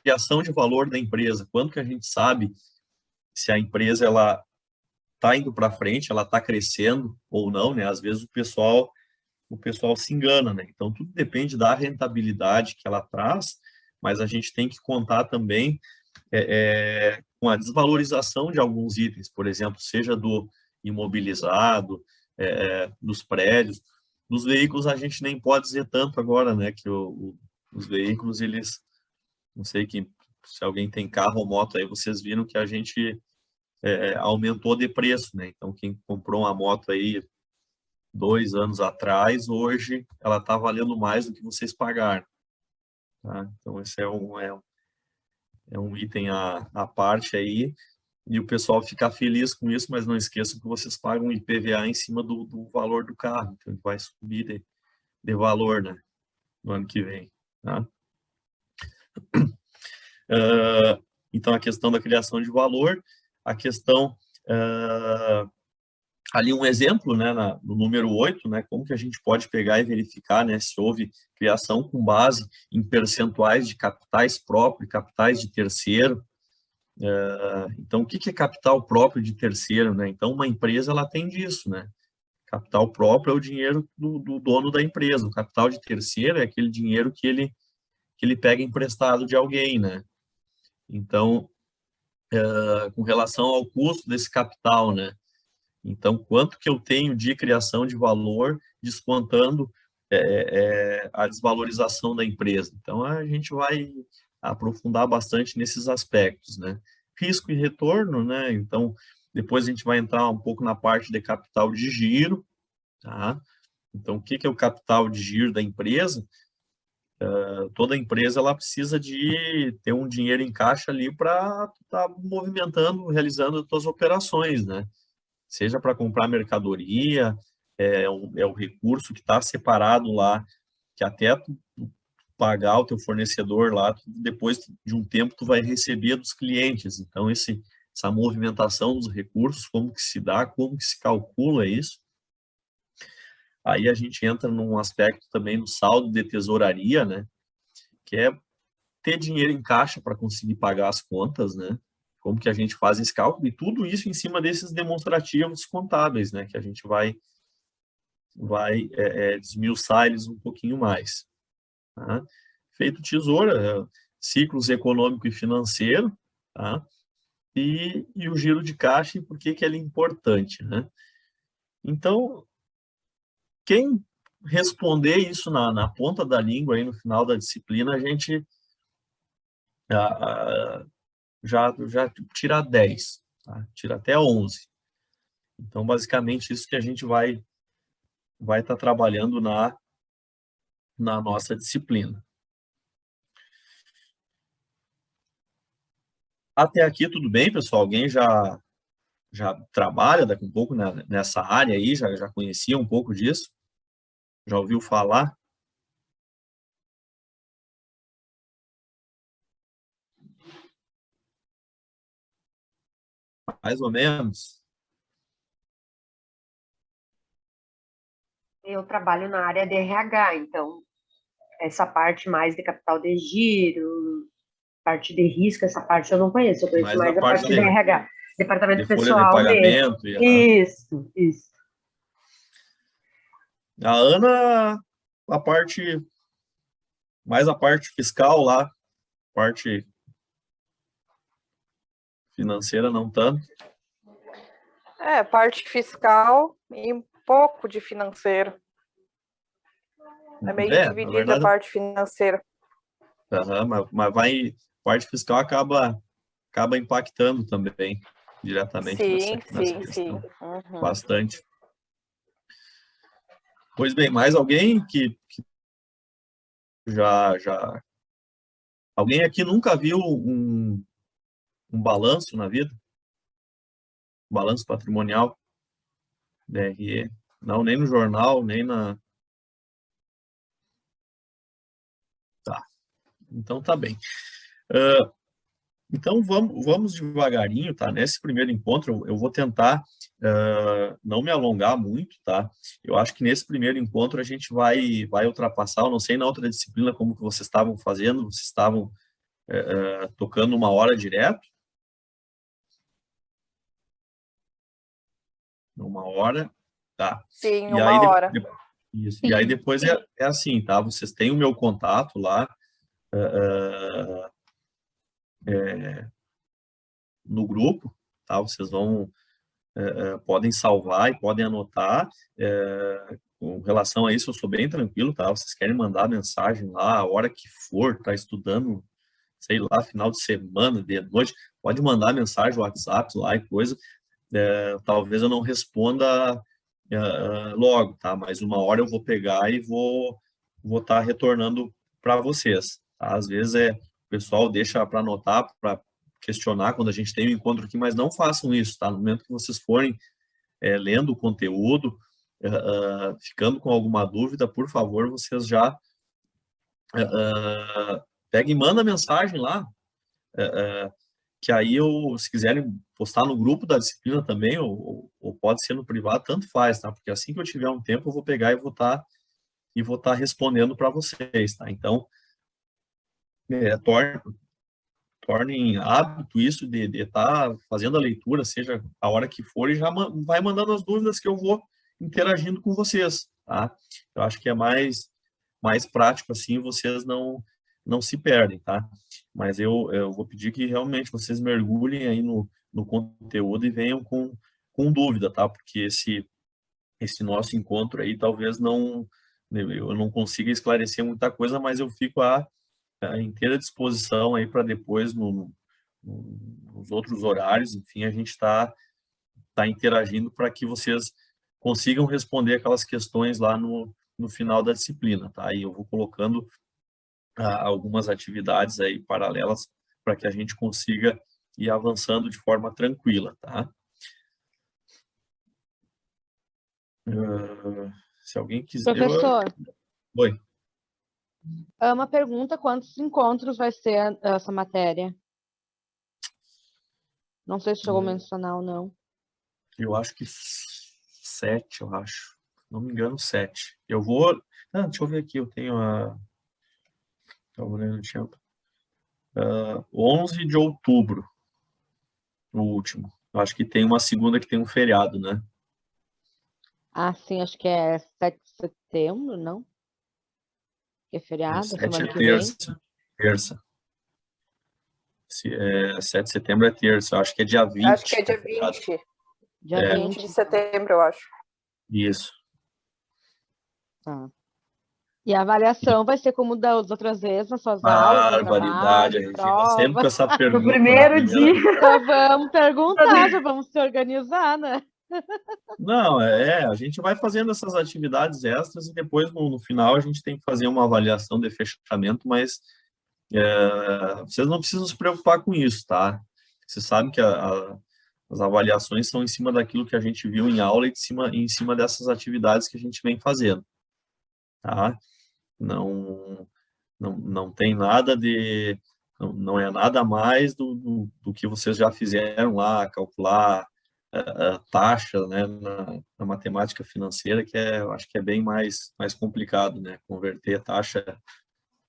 Criação de valor da empresa. Quando que a gente sabe se a empresa ela está indo para frente, ela está crescendo ou não, né? Às vezes o pessoal se engana, né? Então tudo depende da rentabilidade que ela traz, mas a gente tem que contar também com a desvalorização de alguns itens, por exemplo, seja do imobilizado, dos prédios. Dos veículos a gente nem pode dizer tanto agora, né? Que os veículos, eles, não sei se alguém tem carro ou moto aí, vocês viram que a gente aumentou de preço, né? Então, quem comprou uma moto aí 2 anos atrás, hoje ela está valendo mais do que vocês pagaram. tá? Então, esse é um item à parte aí, e o pessoal fica feliz com isso, mas não esqueçam que vocês pagam IPVA em cima do valor do carro, então ele vai subir de valor, né, no ano que vem, tá? Então, a questão da criação de valor, a questão, ali um exemplo, né, no número 8, né, como que a gente pode pegar e verificar, né, se houve criação com base em percentuais de capitais próprios, capitais de terceiro. Então, o que é capital próprio de terceiro, né? Então, uma empresa, ela tem disso, né? Capital próprio é o dinheiro do dono da empresa, o capital de terceiro é aquele dinheiro que ele pega emprestado de alguém, né? Então, com relação ao custo desse capital, né? Então, quanto que eu tenho de criação de valor descontando a desvalorização da empresa? Então, a gente vai aprofundar bastante nesses aspectos, né? Risco e retorno, né? Então, depois a gente vai entrar um pouco na parte de capital de giro, tá? Então, o que é o capital de giro da empresa? Toda empresa ela precisa de ter um dinheiro em caixa ali para estar movimentando, realizando as suas operações, né? Seja para comprar mercadoria, é o recurso que está separado lá, que até tu pagar o teu fornecedor lá, depois de um tempo tu vai receber dos clientes. Então, essa movimentação dos recursos, como que se dá, como que se calcula isso. Aí a gente entra num aspecto também do saldo de tesouraria, né? Que é ter dinheiro em caixa para conseguir pagar as contas, né? Como que a gente faz esse cálculo, e tudo isso em cima desses demonstrativos contábeis, né? Que a gente vai desmiuçar eles um pouquinho mais. Tá? Feito tesoura, ciclos econômico e financeiro, tá? E o giro de caixa, e por que ele é importante, né? Então, quem responder isso na ponta da língua, aí no final da disciplina, a gente já tira 10, tá? Tira até 11. Então, basicamente, isso que a gente vai estar trabalhando na nossa disciplina. Até aqui tudo bem, pessoal? Alguém já trabalha daqui um pouco nessa área aí? Já conhecia um pouco disso? Já ouviu falar? Mais ou menos? Eu trabalho na área de RH, então essa parte mais de capital de giro, parte de risco, essa parte eu não conheço, eu conheço mais a parte de RH, departamento de folha de pessoal mesmo. pagamento. Isso. A Ana, mais a parte fiscal lá, parte financeira não tanto. Parte fiscal e um pouco de financeiro. É meio dividida verdade, a parte financeira. Mas parte fiscal acaba impactando também diretamente nessa questão. Uhum. Bastante. Pois bem, mais alguém que já... Alguém aqui nunca viu um balanço na vida? Balanço patrimonial? DRE? Não, nem no jornal, nem na... Tá. Então, tá bem. Então, vamos devagarinho, tá? Nesse primeiro encontro, eu vou tentar não me alongar muito, tá? Eu acho que nesse primeiro encontro a gente vai ultrapassar, eu não sei na outra disciplina como que vocês estavam fazendo, vocês estavam tocando 1 hora direto? 1 hora, tá? Sim, e 1 hora. Isso. E aí depois é assim, tá? Vocês têm o meu contato lá, no grupo, tá? Vocês podem salvar e podem anotar. Com relação a isso, eu sou bem tranquilo, tá? Vocês querem mandar mensagem lá, a hora que for, tá estudando, sei lá, final de semana, de noite, pode mandar mensagem, WhatsApp lá e coisa. Talvez eu não responda logo, tá? Mas 1 hora eu vou pegar e vou estar retornando para vocês, tá? Às vezes o pessoal deixa para anotar, para questionar quando a gente tem um encontro aqui, mas não façam isso, tá? No momento que vocês forem lendo o conteúdo, ficando com alguma dúvida, por favor, vocês já peguem e mandem mensagem lá, que aí se quiserem postar no grupo da disciplina também, ou pode ser no privado, tanto faz, tá? Porque assim que eu tiver um tempo, eu vou pegar e vou estar respondendo para vocês, tá? Então, tornem hábito isso de estar fazendo a leitura, seja a hora que for, e já vai mandando as dúvidas que eu vou interagindo com vocês, tá? Eu acho que é mais prático assim, vocês não se perdem, tá? Mas eu vou pedir que realmente vocês mergulhem aí no conteúdo e venham com dúvida, tá? Porque esse nosso encontro aí talvez eu não consiga esclarecer muita coisa, mas eu fico à inteira disposição aí para depois, nos outros horários, enfim, a gente está interagindo para que vocês consigam responder aquelas questões lá no final da disciplina, tá? E eu vou colocando algumas atividades aí paralelas para que a gente consiga ir avançando de forma tranquila, tá? Se alguém quiser... Professor, Oi. uma pergunta, quantos encontros vai ser essa matéria? Não sei se chegou a mencionar ou não. Eu acho que 7, eu acho. Não me engano, 7. Eu vou... deixa eu ver aqui, eu tenho Estava olhando no tempo. 11 de outubro, o último. Eu acho que tem uma segunda que tem um feriado, né? Ah, sim, acho que é 7 de setembro, não? Que é feriado, 7 semana é que vem. terça. 7 de setembro é terça, eu acho que é dia 20. Acho que é dia 20. Dia 20 de setembro, eu acho. Isso. Tá. E a avaliação vai ser como das outras vezes, nas suas aulas, Barbaridade, a Regina sempre com essa pergunta. No primeiro dia. Já vamos perguntar, já vamos se organizar, né? Não, a gente vai fazendo essas atividades extras e depois, no final, a gente tem que fazer uma avaliação de fechamento, mas vocês não precisam se preocupar com isso, tá? Vocês sabem que as avaliações são em cima daquilo que a gente viu em aula e em cima dessas atividades que a gente vem fazendo, tá? Não tem nada de... Não é nada mais do que vocês já fizeram lá, calcular a taxa, né, na matemática financeira, que eu acho que é bem mais complicado, né? Converter a taxa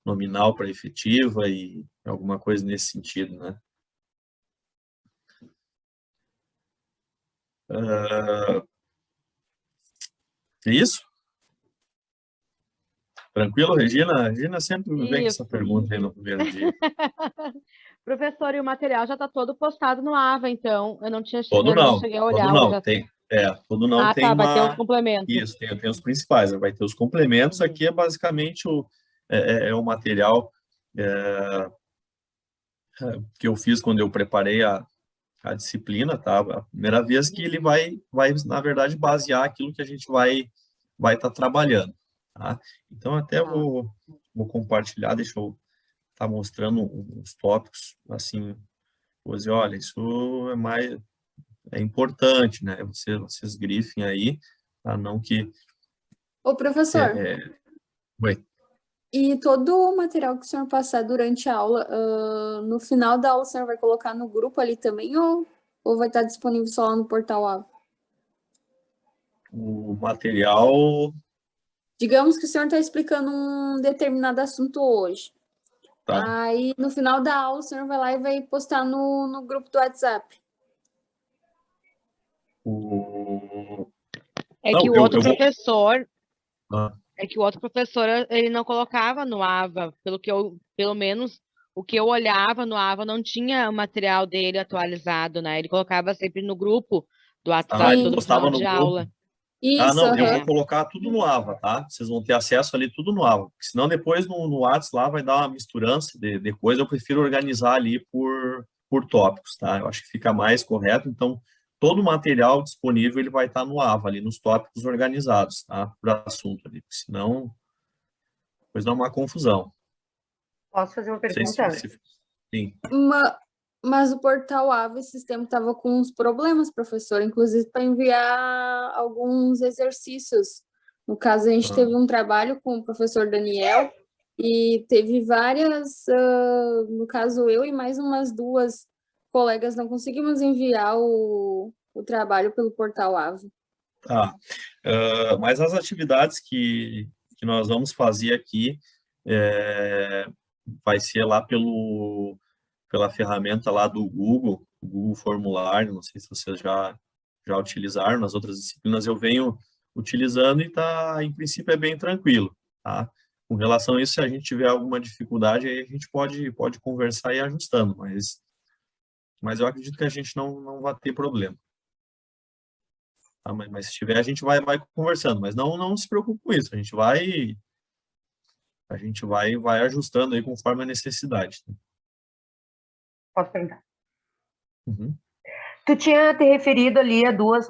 nominal para efetiva e alguma coisa nesse sentido, né? Isso? Tranquilo, Regina? A Regina sempre vem com essa pergunta aí no primeiro dia. Professor, e o material já está todo postado no AVA, então eu não cheguei a olhar. Todo não, tem. Todo não tem tá, vai ter os complementos. Isso, tem os principais, vai ter os complementos. Aqui é basicamente o material que eu fiz quando eu preparei a disciplina, tá? A primeira vez que ele vai, na verdade, basear aquilo que a gente vai estar trabalhando, tá? Então, até vou compartilhar, deixa eu estar mostrando uns tópicos, assim, vou dizer, olha, isso é importante, né? Vocês grifem aí, tá? Não que... Ô, professor, Oi. e todo o material que o senhor passar durante a aula, no final da aula o senhor vai colocar no grupo ali também, ou vai estar disponível só lá no portal AVA? O material... Digamos que o senhor está explicando um determinado assunto hoje. Tá. Aí, no final da aula, o senhor vai lá e vai postar no grupo do WhatsApp. É que o outro professor, ele não colocava no AVA, pelo menos o que eu olhava no AVA não tinha o material dele atualizado, né? Ele colocava sempre no grupo do WhatsApp, todo final de aula. Isso, não, eu vou colocar tudo no AVA, tá? Vocês vão ter acesso ali tudo no AVA, porque senão depois no WhatsApp lá vai dar uma misturança de coisa. Eu prefiro organizar ali por tópicos, tá? Eu acho que fica mais correto. Então, todo o material disponível ele vai estar no AVA, ali nos tópicos organizados, tá? Por assunto ali, porque senão depois dá uma confusão. Posso fazer uma Não sei pergunta? Sim. Mas o portal AVA, esse tempo estava com uns problemas, professor, inclusive para enviar alguns exercícios. No caso, a gente teve um trabalho com o professor Daniel e teve várias, no caso, eu e mais umas 2 colegas não conseguimos enviar o trabalho pelo portal AVA. Tá. Mas as atividades que nós vamos fazer aqui vai ser lá pela ferramenta lá do Google, o Google Formulário, não sei se vocês já utilizaram, nas outras disciplinas eu venho utilizando e em princípio é bem tranquilo, tá? Com relação a isso, se a gente tiver alguma dificuldade, aí a gente pode conversar e ir ajustando, mas eu acredito que a gente não vai ter problema. Tá? Mas se tiver, a gente vai conversando, mas não se preocupe com isso, a gente vai ajustando aí conforme a necessidade. Posso perguntar? Uhum. Tu tinha te referido ali a 2,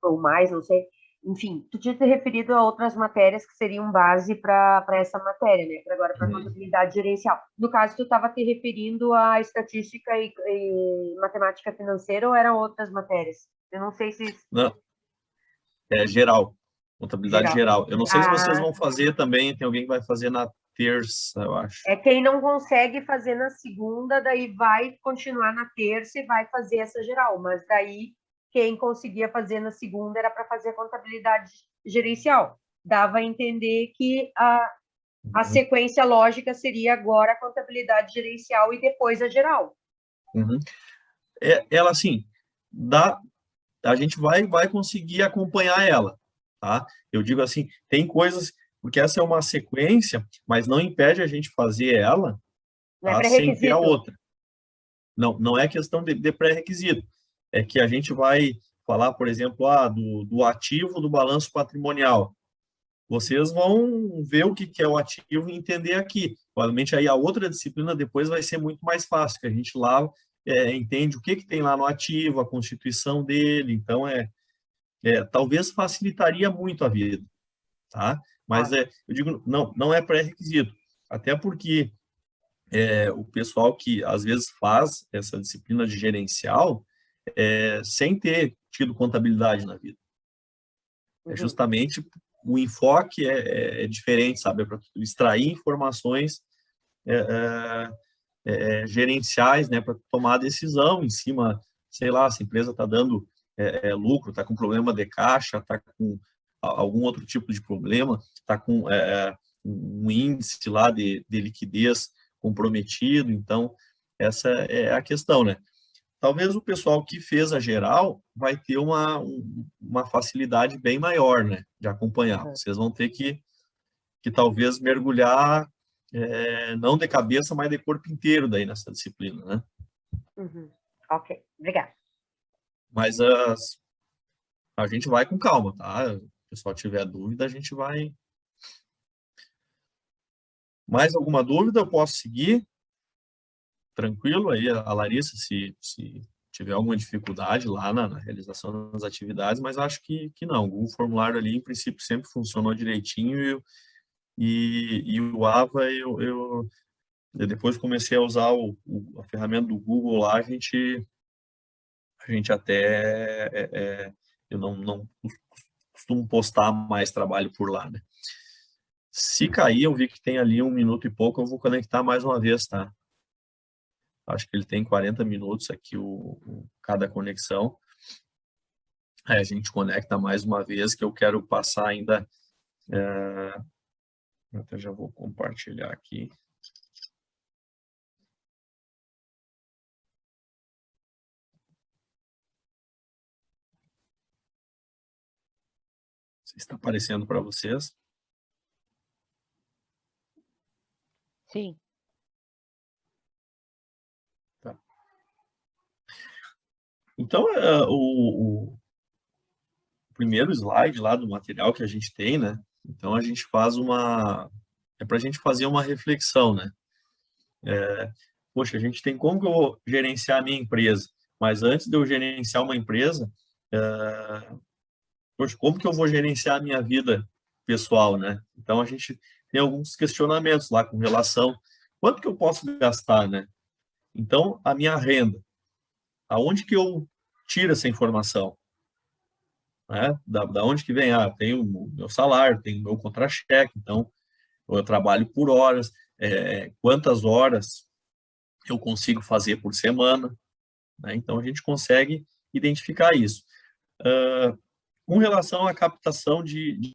ou mais, não sei. Enfim, tu tinha te referido a outras matérias que seriam base para essa matéria, né? Agora, para contabilidade gerencial. No caso, tu estava te referindo a estatística e matemática financeira ou eram outras matérias? Eu não sei se... Não, é geral, contabilidade geral. Eu não sei se vocês vão fazer também, tem alguém que vai fazer na terça, eu acho. É quem não consegue fazer na segunda, daí vai continuar na terça e vai fazer essa geral. Mas daí, quem conseguia fazer na segunda era para fazer a contabilidade gerencial. Dava a entender que a sequência lógica seria agora a contabilidade gerencial e depois a geral. Uhum. Ela, assim, a gente vai conseguir acompanhar ela, tá? Eu digo assim, tem coisas, porque essa é uma sequência, mas não impede a gente fazer ela, Não é tá? Sem ter a pré-requisito. outra. Não é questão de pré-requisito. É que a gente vai falar, por exemplo, do ativo do balanço patrimonial. Vocês vão ver o que é o ativo e entender aqui. Provavelmente aí a outra disciplina depois vai ser muito mais fácil, que a gente lá entende o que tem lá no ativo, a constituição dele, então talvez facilitaria muito a vida, tá? Mas eu digo, não é pré-requisito, até porque o pessoal que às vezes faz essa disciplina de gerencial sem ter tido contabilidade na vida. É justamente o enfoque é diferente, sabe? É para extrair informações gerenciais, né? Para tomar decisão em cima, sei lá, se a empresa está dando lucro, está com problema de caixa, está com algum outro tipo de problema, está com um índice lá de liquidez comprometido. Então, essa é a questão, né? Talvez o pessoal que fez a geral vai ter uma facilidade bem maior, né, de acompanhar. Vocês vão ter que talvez mergulhar, não de cabeça, mas de corpo inteiro daí nessa disciplina, né? Ok, obrigada. Mas a gente vai com calma, tá? Se o pessoal tiver dúvida, a gente vai... Mais alguma dúvida? Eu posso seguir? Tranquilo? Aí a Larissa, se tiver alguma dificuldade lá na realização das atividades, mas acho que não. O formulário ali, em princípio, sempre funcionou direitinho e o AVA, eu depois comecei a usar a ferramenta do Google lá, a gente até... eu não costumo postar mais trabalho por lá, né? Se cair, eu vi que tem ali 1 minuto e pouco, eu vou conectar mais uma vez, tá? Acho que ele tem 40 minutos aqui, cada conexão. Aí a gente conecta mais uma vez, que eu quero passar ainda... até já vou compartilhar aqui. Está aparecendo para vocês? Sim. Tá. Então, o primeiro slide lá do material que a gente tem, né? Então, a gente faz é para a gente fazer uma reflexão, né? Poxa, a gente tem como que eu vou gerenciar a minha empresa? Mas antes de eu gerenciar uma empresa, poxa, como que eu vou gerenciar a minha vida pessoal, né? Então, a gente tem alguns questionamentos lá com relação quanto que eu posso gastar, né? Então, a minha renda, aonde que eu tiro essa informação? Né? Da onde que vem? Ah, tenho o meu salário, tenho o meu contra-cheque, então eu trabalho por horas, quantas horas eu consigo fazer por semana, né? Então, a gente consegue identificar isso. Com relação à captação de